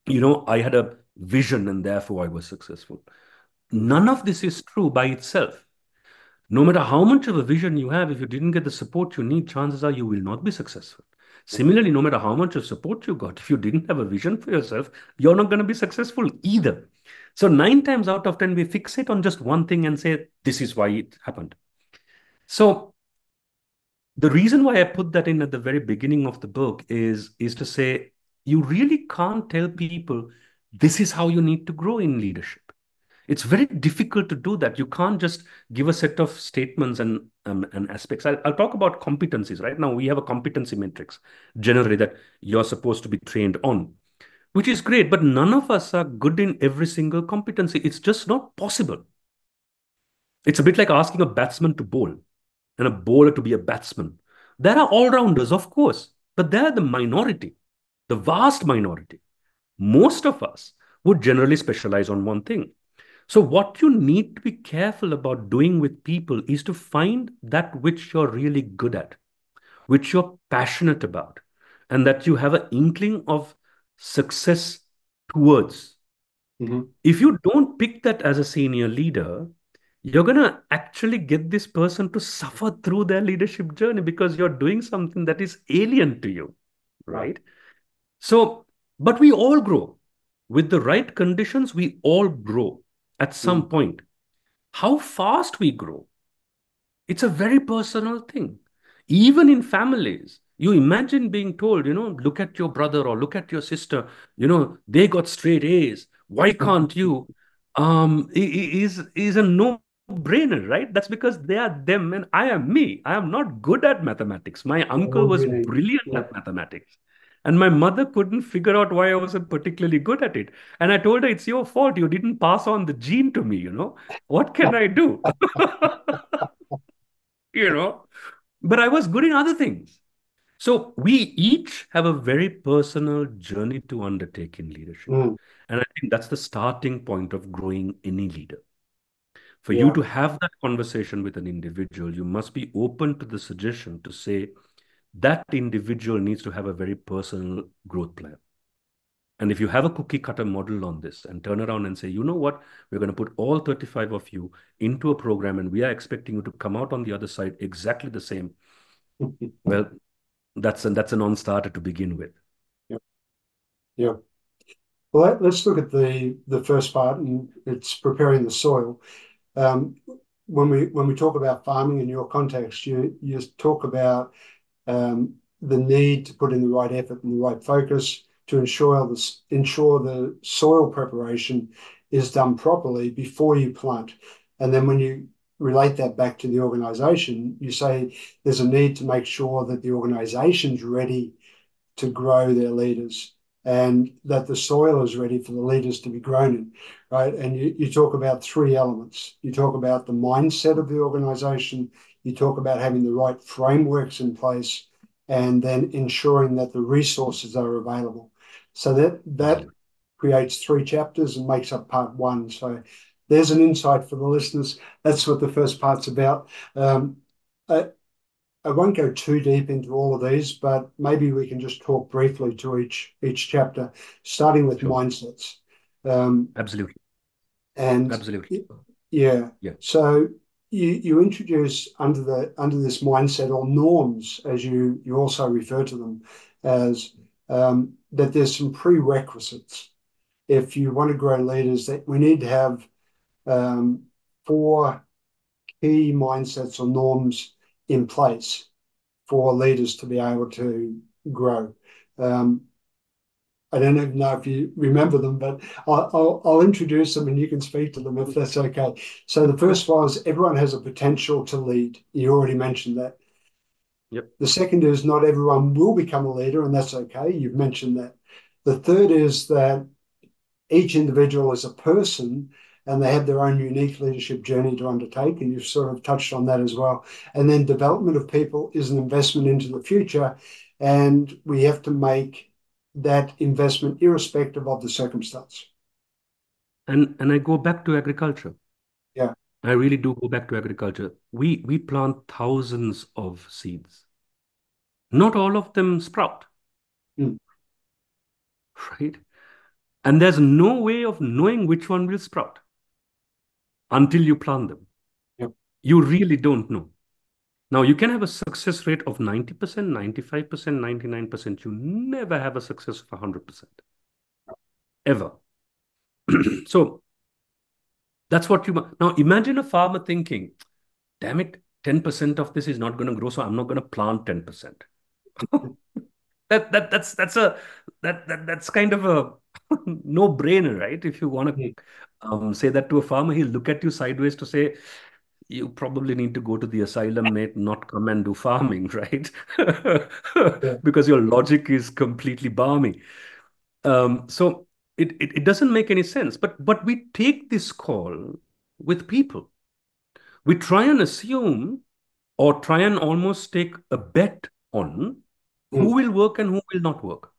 I had a vision and therefore I was successful. mm, None of this is true by itself. No matter how much of a vision you have, if you didn't get the support you need, chances are you will not be successful. yeah. Similarly, no matter how much of support you got, if you didn't have a vision for yourself, you're not going to be successful either. So, 9 times out of 10, we fixate on just one thing and say, this is why it happened. So, the reason why I put that in at the very beginning of the book is to say, you really can't tell people this is how you need to grow in leadership. It's very difficult to do that. You can't just give a set of statements and aspects. I'll talk about competencies. Right now, we have a competency matrix generally that you're supposed to be trained on, which is great, but none of us are good in every single competency. It's just not possible. It's a bit like asking a batsman to bowl and a bowler to be a batsman. There are all rounders, of course, but they're the minority, the vast minority. Most of us would generally specialize on one thing. So, what you need to be careful about doing with people is to find that which you're really good at, which you're passionate about, and that you have an inkling of success towards. Mhm. If you don't pick that as a senior leader, you're going to actually get this person to suffer through their leadership journey because you're doing something that is alien to you, Right. right? So, but we all grow. With the right conditions, we all grow at Mm, some point. How fast we grow, it's a very personal thing. Even in families, you imagine being told, look at your brother or look at your sister, they got straight A's. Why can't you? Is a no-brainer, right? That's because they are them and I am me. I am not good at mathematics. My uncle all was you need. brilliant Yeah. at mathematics. And my mother couldn't figure out why I wasn't particularly good at it. And I told her, it's your fault. You didn't pass on the gene to me. What can I do? you know but I was good in other things. So we each have a very personal journey to undertake in leadership. Mm, And I think that's the starting point of growing any leader. For you yeah. to have that conversation with an individual, you must be open to the suggestion to say that individual needs to have a very personal growth plan. And if you have a cookie cutter model on this and turn around and say, you know what, we're going to put all 35 of you into a program and we are expecting you to come out on the other side exactly the same, well, that's a non-starter to begin with. Yeah. Yeah. Well, let's look at the first part, and it's preparing the soil. Um, when we talk about farming in your context, you talk about the need to put in the right effort and the right focus to ensure the soil preparation is done properly before you plant. And then when you relate that back to the organization, you say there's a need to make sure that the organization's ready to grow their leaders. and that the soil is ready for the leaders to be grown in, right? And you talk about three elements. You talk about the mindset of the organization, you talk about having the right frameworks in place, and then ensuring that the resources are available. So that Absolutely. creates three chapters and makes up part one. So there's an insight for the listeners. That's what the first part's about. I, I won't go too deep into all of these, but maybe we can just talk briefly to each chapter, starting with Sure. mindsets. Um, Absolutely. and Absolutely. yeah, Yeah. so you introduce under this mindset or norms, as you also refer to them as, that there's some prerequisites if you want to grow leaders, that we need to have um, four key mindsets or norms in place for leaders to be able to grow. Um, I don't even know if you remember them, but I'll introduce them and you can speak to them if that's okay. So the Okay. first one is everyone has a potential to lead. You already mentioned that. Yep. The second is not everyone will become a leader, and that's okay. You've mentioned that. The third is that each individual is a person and they have their own unique leadership journey to undertake. And you've sort of touched on that as well. And then development of people is an investment into the future. And we have to make that investment irrespective of the circumstance. And I go back to agriculture. Yeah. I really do go back to agriculture. We plant thousands of seeds. Not all of them sprout, Mm. right? And there's no way of knowing which one will sprout until you plant them. Yep. You really don't know. Now, you can have a success rate of 90%, 95%, 99%. You never have a success of 100%, ever. So that's what you... Now, imagine a farmer thinking, damn it, 10% of this is not going to grow, so I'm not going to plant 10%. That's a that's kind of a no-brainer, right? If you want Mm. to say that to a farmer, he'll look at you sideways to say, you probably need to go to the asylum, mate, not come and do farming, right? Yeah. Because your logic is completely balmy. So it doesn't make any sense. But we take this call with people. We try and assume or try and almost take a bet on who Mm. will work and who will not work.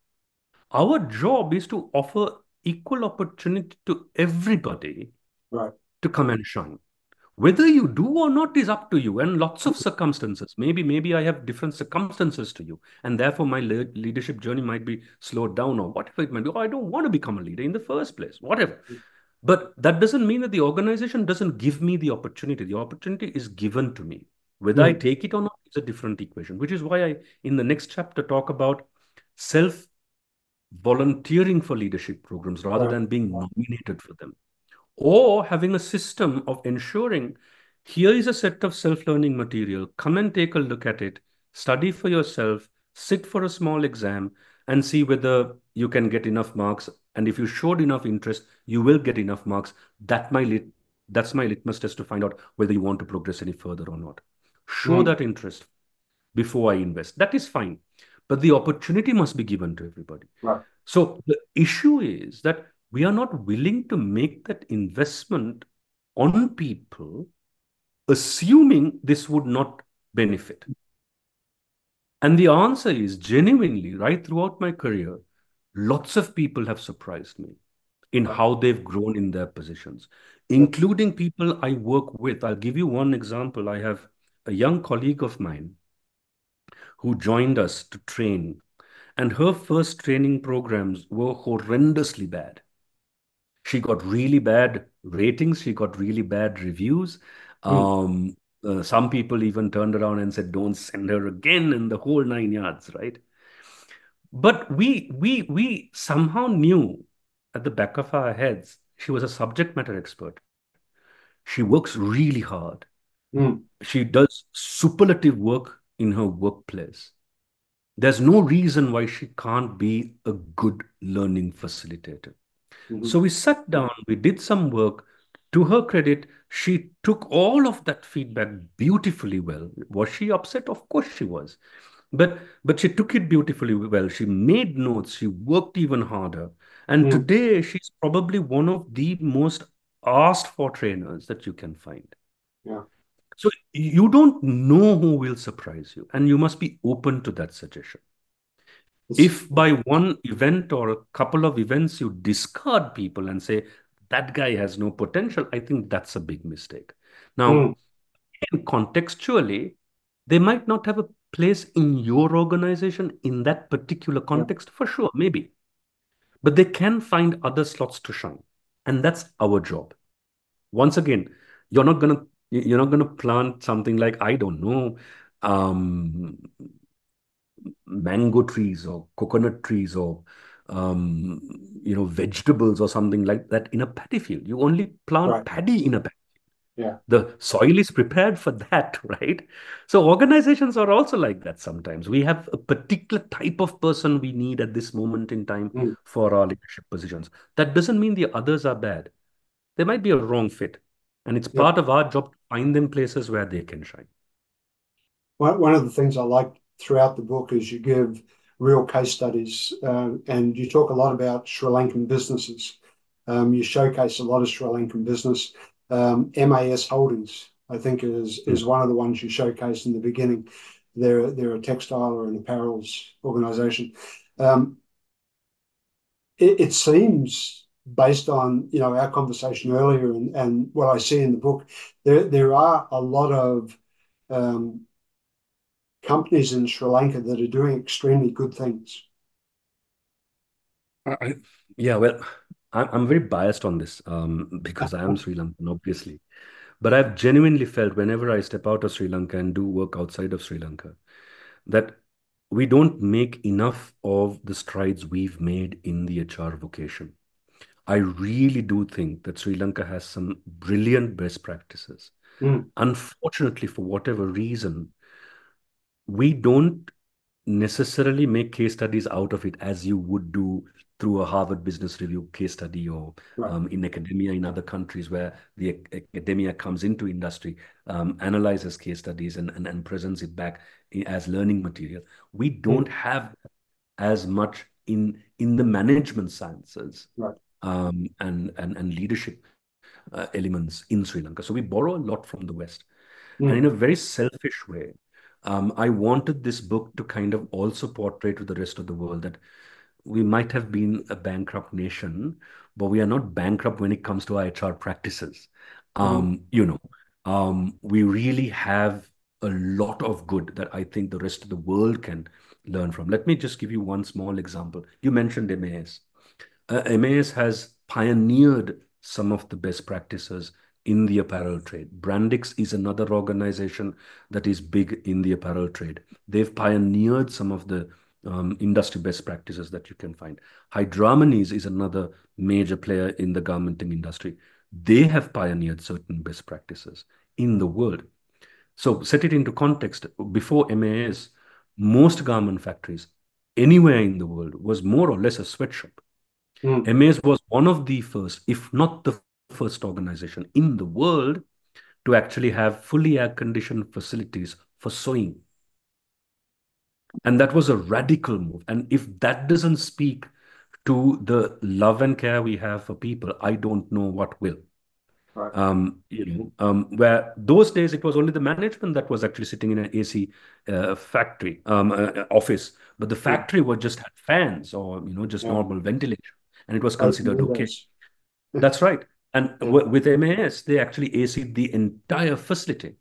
Our job is to offer equal opportunity to everybody Right. to come and shine. Whether you do or not is up to you, and lots of circumstances. Maybe I have different circumstances to you, and therefore my leadership journey might be slowed down or whatever it might be. Or I don't want to become a leader in the first place, whatever. But that doesn't mean that the organization doesn't give me the opportunity. The opportunity is given to me. Whether I Mm. take it or not is a different equation, which is why I, in the next chapter, talk about self volunteering for leadership programs rather Right. than being nominated for them, or having a system of ensuring here is a set of self-learning material, come and take a look at it, study for yourself, sit for a small exam, and see whether you can get enough marks. And if you showed enough interest, you will get enough marks. That's my litmus test to find out whether you want to progress any further or not. Show Mm. that interest before I invest. That is fine. But the opportunity must be given to everybody. Right. So the issue is that we are not willing to make that investment on people, assuming this would not benefit. And the answer is genuinely, right throughout my career, lots of people have surprised me in Right. how they've grown in their positions, Yeah. including people I work with. I'll give you one example. I have a young colleague of mine who joined us to train, and her first training programs were horrendously bad. She got really bad ratings. She got really bad reviews. Mm. Um, some people even turned around and said, "Don't send her again," and the whole nine yards, right? But we somehow knew at the back of our heads she was a subject matter expert. She works really hard. Mm. She does superlative work in her workplace. There's no reason why she can't be a good learning facilitator. Mm. So we sat down, we did some work. To her credit, she took all of that feedback beautifully well. Was she upset? Of course she was. But she took it beautifully well. She made notes. She worked even harder. And Mm. today she's probably one of the most asked for trainers that you can find. Yeah. So you don't know who will surprise you, and you must be open to that suggestion. It's, If by one event or a couple of events you discard people and say that guy has no potential, I think that's a big mistake. Now, mm. contextually, they might not have a place in your organization in that particular Yeah. context, for sure, maybe. But they can find other slots to shine. And that's our job. Once again, you're not gonna plant something like, I don't know, um, mango trees or coconut trees or vegetables or something like that in a paddy field. You only plant Right. paddy in a paddy. Yeah. The soil is prepared for that, right? So organizations are also like that sometimes. We have a particular type of person we need at this moment in time Mm. for our leadership positions. That doesn't mean the others are bad. They might be a wrong fit. And it's Yeah. part of our job to find them places where they can shine. One of the things I like throughout the book is you give real case studies, and you talk a lot about Sri Lankan businesses. You showcase a lot of Sri Lankan business. MAS Holdings, I think, Mm. is one of the ones you showcase in the beginning. They're a textile or an apparels organization. Um, it seems, based on our conversation earlier and what I see in the book, there are a lot of um, companies in Sri Lanka that are doing extremely good things. I, I- yeah, well, I'm very biased on this because I am Sri Lankan, obviously. But I've genuinely felt whenever I step out of Sri Lanka and do work outside of Sri Lanka, that we don't make enough of the strides we've made in the HR vocation. I really do think that Sri Lanka has some brilliant best practices. Mm. Unfortunately, for whatever reason, we don't necessarily make case studies out of it as you would do through a Harvard Business Review case study or Right. in academia in other countries where the academia comes into industry, analyzes case studies and presents it back as learning material. We don't Mm. have as much in the management sciences Right. and leadership elements in Sri Lanka. So we borrow a lot from the West. And in Mm. a very selfish way, I wanted this book to kind of also portray to the rest of the world that we might have been a bankrupt nation, but we are not bankrupt when it comes to our HR practices. Mm. We really have a lot of good that I think the rest of the world can learn from. Let me just give you one small example. You mentioned MAS. MAS has pioneered some of the best practices in the apparel trade. Brandix is another organization that is big in the apparel trade. They've pioneered some of the industry best practices that you can find. Hydramonies is another major player in the garmenting industry. They have pioneered certain best practices in the world. So set it into context. Before MAS, most garment factories anywhere in the world was more or less a sweatshop. Mm. MAS was one of the first, if not the first organization in the world to actually have fully air-conditioned facilities for sewing. And that was a radical move. And if that doesn't speak to the love and care we have for people, I don't know what will. Right. Where those days it was only the management that was actually sitting in an AC factory office, but the Mm. factory was just had fans or just Yeah. normal ventilation, and it was Open considered okay. windows. That's right. And Yeah. with MAS, they actually AC'd the entire facility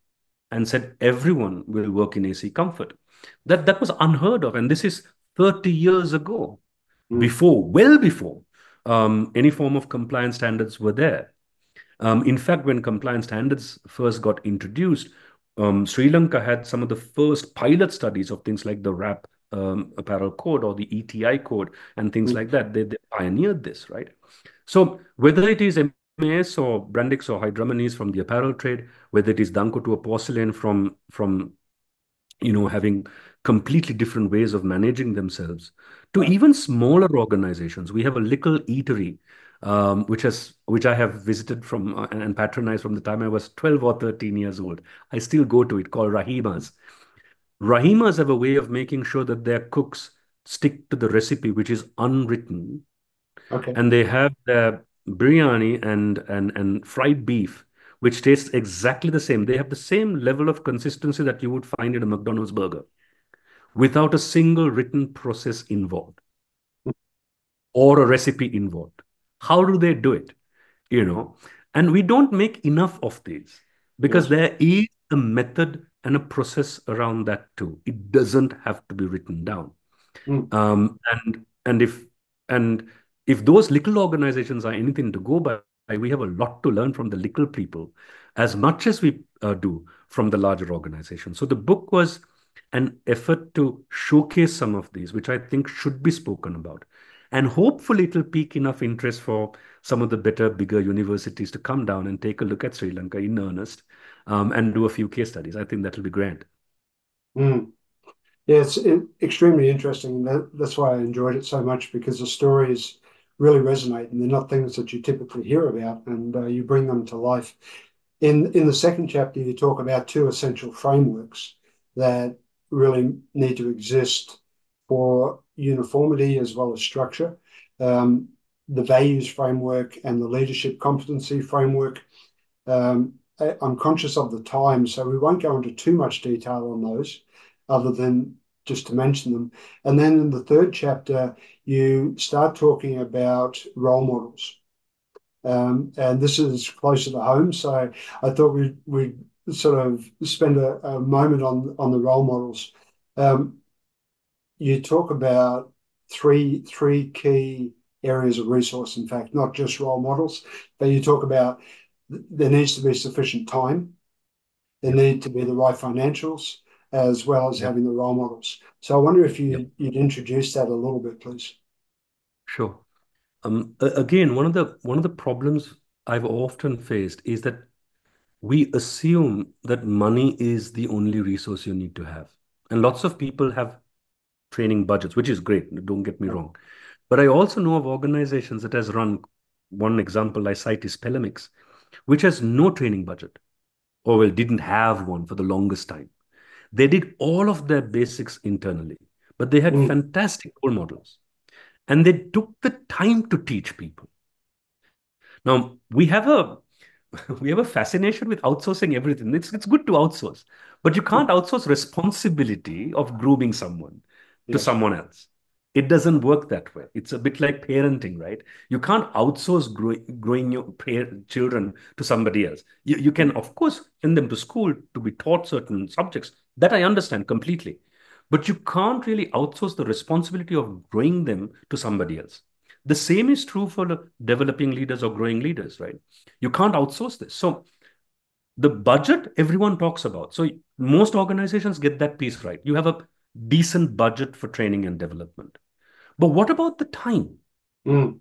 and said everyone will work in AC comfort. That was unheard of, and this is 30 years ago, Mm. before, well before any form of compliance standards were there. In fact, when compliance standards first got introduced, Sri Lanka had some of the first pilot studies of things like the RAP apparel code or the ETI code and things Mm. like that. They pioneered this, right? So whether it is MAS or Brandix or Hydramonies from the apparel trade, whether it is Danko to a porcelain from having completely different ways of managing themselves, to Right. even smaller organizations. We have a little eatery, which I have visited from and patronized from the time I was 12 or 13 years old. I still go to it, called Rahima's. Rahimas have a way of making sure that their cooks stick to the recipe, which is unwritten, Okay. and they have their biryani and fried beef, which tastes exactly the same. They have the same level of consistency that you would find in a McDonald's burger without a single written process involved or a recipe involved. How do they do it? You know, and we don't make enough of these because Yes. there is a method and a process around that too. It doesn't have to be written down. Mm. And if those little organizations are anything to go by, we have a lot to learn from the little people as much as we do from the larger organization. So the book was an effort to showcase some of these, which I think should be spoken about. And hopefully it'll pique enough interest for some of the better, bigger universities to come down and take a look at Sri Lanka in earnest, and do a few case studies. I think that'll be grand. Mm. Yeah, it's extremely interesting. That's why I enjoyed it so much because the stories really resonate and they're not things that you typically hear about, and you bring them to life. In the second chapter, you talk about two essential frameworks that really need to exist for uniformity as well as structure. Um, the values framework and the leadership competency framework. I'm conscious of the time, so we won't go into too much detail on those, other than just to mention them. And then in the third chapter, you start talking about role models. And this is closer to home, so I thought we'd sort of spend a moment on the role models. Um, you talk about three key areas of resource, in fact, not just role models, but you talk about there needs to be sufficient time, there Yep. need to be the right financials, as well as Yep. having the role models. So I wonder if Yep. you'd introduce that a little bit, please. Sure. Again, one of the problems I've often faced is that we assume that money is the only resource you need to have. And lots of people have training budgets, which is great, don't get me Yeah. wrong. But I also know of organizations that has run, one example I cite is Pellemix, which has no training budget, or well, didn't have one for the longest time. They did all of their basics internally, but they had Mm. fantastic role models. And they took the time to teach people. Now, we have a fascination with outsourcing everything. It's good to outsource, but you can't outsource responsibility of grooming someone to Yes. someone else. It doesn't work that way. It's a bit like parenting, right? You can't outsource growing your children to somebody else. You can, of course, send them to school to be taught certain subjects. That I understand completely. But you can't really outsource the responsibility of growing them to somebody else. The same is true for the developing leaders or growing leaders, right? You can't outsource this. So the budget everyone talks about. So most organizations get that piece right. You have a decent budget for training and development. But what about the time? Mm.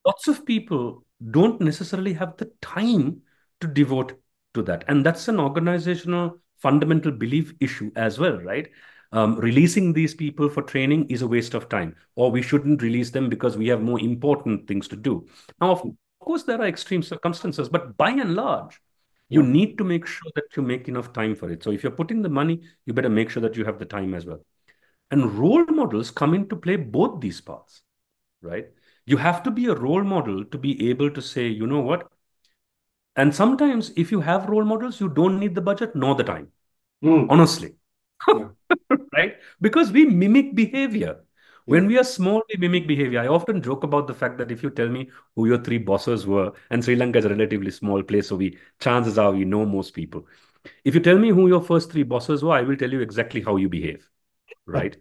Lots of people don't necessarily have the time to devote to that. And that's an organizational fundamental belief issue as well, right? Releasing these people for training is a waste of time, or we shouldn't release them because we have more important things to do. Now, of course, there are extreme circumstances, but by and large, you Yeah. need to make sure that you make enough time for it. So if you're putting the money, you better make sure that you have the time as well. And role models come into play both these parts, right? You have to be a role model to be able to say, you know what? And sometimes if you have role models, you don't need the budget nor the time, Mm. honestly, Yeah. right? Because we mimic behavior. Yeah. When we are small, we mimic behavior. I often joke about the fact that if you tell me who your three bosses were, and Sri Lanka is a relatively small place, so chances are we know most people. If you tell me who your first three bosses were, I will tell you exactly how you behave, right?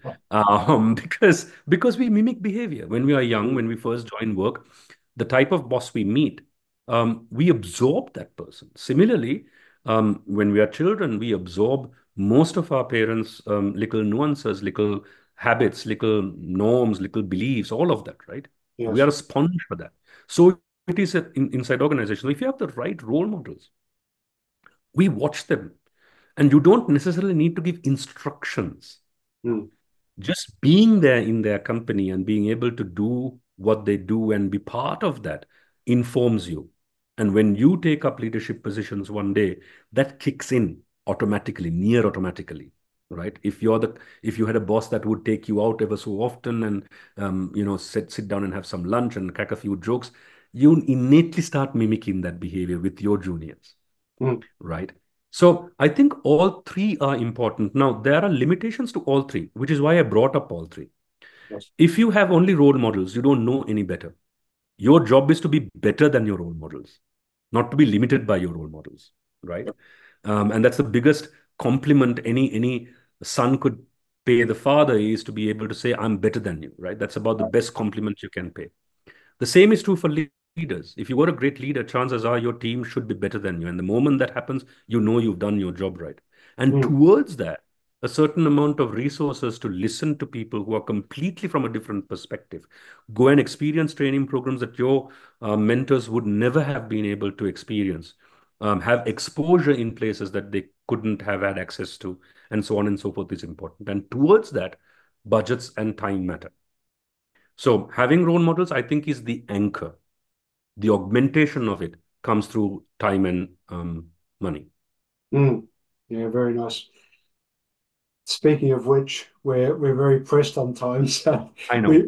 Because we mimic behavior when we are young, Mm. when we first join work, the type of boss we meet, we absorb that person. Similarly, when we are children, we absorb most of our parents' little nuances, little habits, little norms, little beliefs, all of that, right? We are Yes. a sponge for that. So it is inside organizations. If you have the right role models, we watch them, and you don't necessarily need to give instructions. Mm. Just being there in their company and being able to do what they do and be part of that informs you. And when you take up leadership positions one day, that kicks in automatically, near automatically. right? If you had a boss that would take you out ever so often and sit down and have some lunch and crack a few jokes, you innately start mimicking that behavior with your juniors, Mm. right? So I think all three are important. Now, there are limitations to all three, which is why I brought up all three. Yes. If you have only role models, you don't know any better. Your job is to be better than your role models, not to be limited by your role models, right? And that's the biggest compliment any son could pay the father, is to be able to say, I'm better than you, right? That's about the best compliment you can pay. The same is true for leaders. If you were a great leader, chances are your team should be better than you. And the moment that happens, you know you've done your job right. And Mm. towards that, a certain amount of resources to listen to people who are completely from a different perspective. Go and experience training programs that your mentors would never have been able to experience. Have exposure in places that they couldn't have had access to, and so on and so forth is important. And towards that, budgets and time matter. So having role models, I think, is the anchor. The augmentation of it comes through time and money. Mm. Yeah, very nice. Speaking of which, we're very pressed on time, so I know.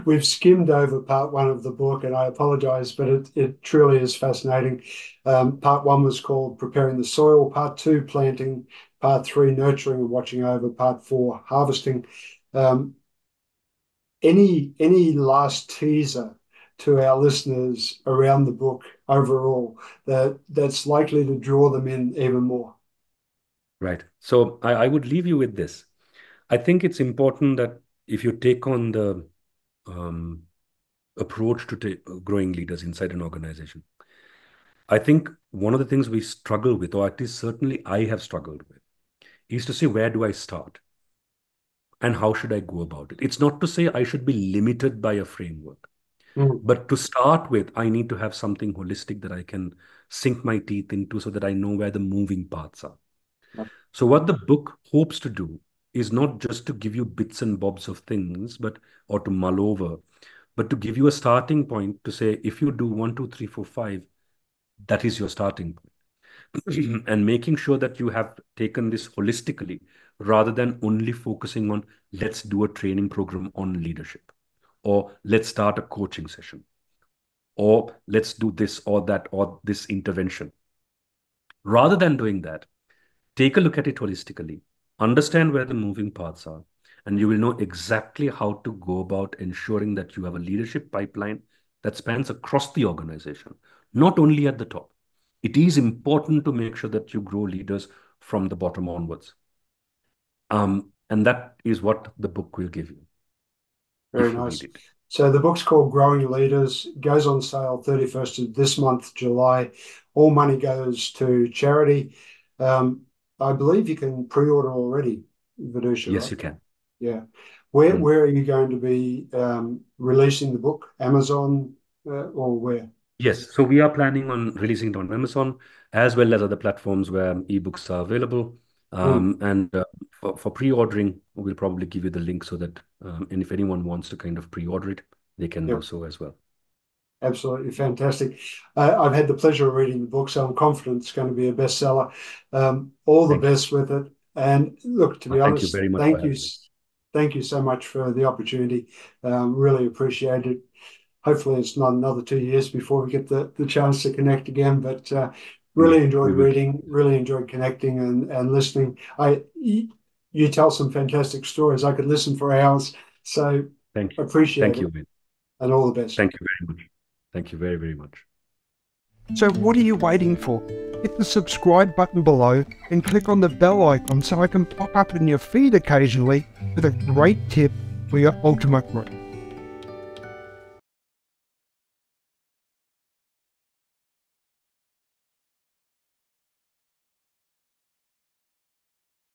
we've skimmed over part one of the book, and I apologize, but it truly is fascinating. Part one was called Preparing the Soil, part two, Planting, part three, Nurturing and Watching Over, part four, Harvesting. Um, any last teaser to our listeners around the book overall that's likely to draw them in even more? Right. So I would leave you with this. I think it's important that if you take on the um, approach to growing leaders inside an organization, I think one of the things we struggle with, or at least certainly I have struggled with, is to say, where do I start? And how should I go about it? It's not to say I should be limited by a framework. Mm. But to start with, I need to have something holistic that I can sink my teeth into so that I know where the moving parts are. So, what the book hopes to do is not just to give you bits and bobs of things, but or to mull over, but to give you a starting point to say, if you do one, two, three, four, five, that is your starting point. And making sure that you have taken this holistically rather than only focusing on let's do a training program on leadership, or let's start a coaching session, or let's do this or that or this intervention. Rather than doing that, take a look at it holistically, understand where the moving parts are, and you will know exactly how to go about ensuring that you have a leadership pipeline that spans across the organization, not only at the top. It is important to make sure that you grow leaders from the bottom onwards. And that is what the book will give you Very if you read nice. it. So the book's called Growing Leaders, goes on sale 31st of this month, July. All money goes to charity. Um, I believe you can pre-order already, Vidusha, Yes, right? you can. Yeah. Where Mm. where are you going to be releasing the book? Amazon or where? Yes, so we are planning on releasing it on Amazon as well as other platforms where ebooks are available. Mm. And for pre-ordering, we'll probably give you the link so that, and if anyone wants to kind of pre-order it, they can do Yep. so as well. Absolutely fantastic. I've had the pleasure of reading the book, so I'm confident it's going to be a bestseller. All the Thank you. best with it. And look, to be Thank you honest, very much for having me. thank you so much for the opportunity. Really appreciate it. Hopefully, it's not another 2 years before we get the chance to connect again. But really Indeed, enjoyed we will. reading, really enjoyed connecting and listening. You tell some fantastic stories. I could listen for hours. So Thank you. appreciate Thank you, it, Wayne. and all the best. Thank you very much. Thank you very, very much. So what are you waiting for? Hit the subscribe button below and click on the bell icon so I can pop up in your feed occasionally with a great tip for your ultimate growth.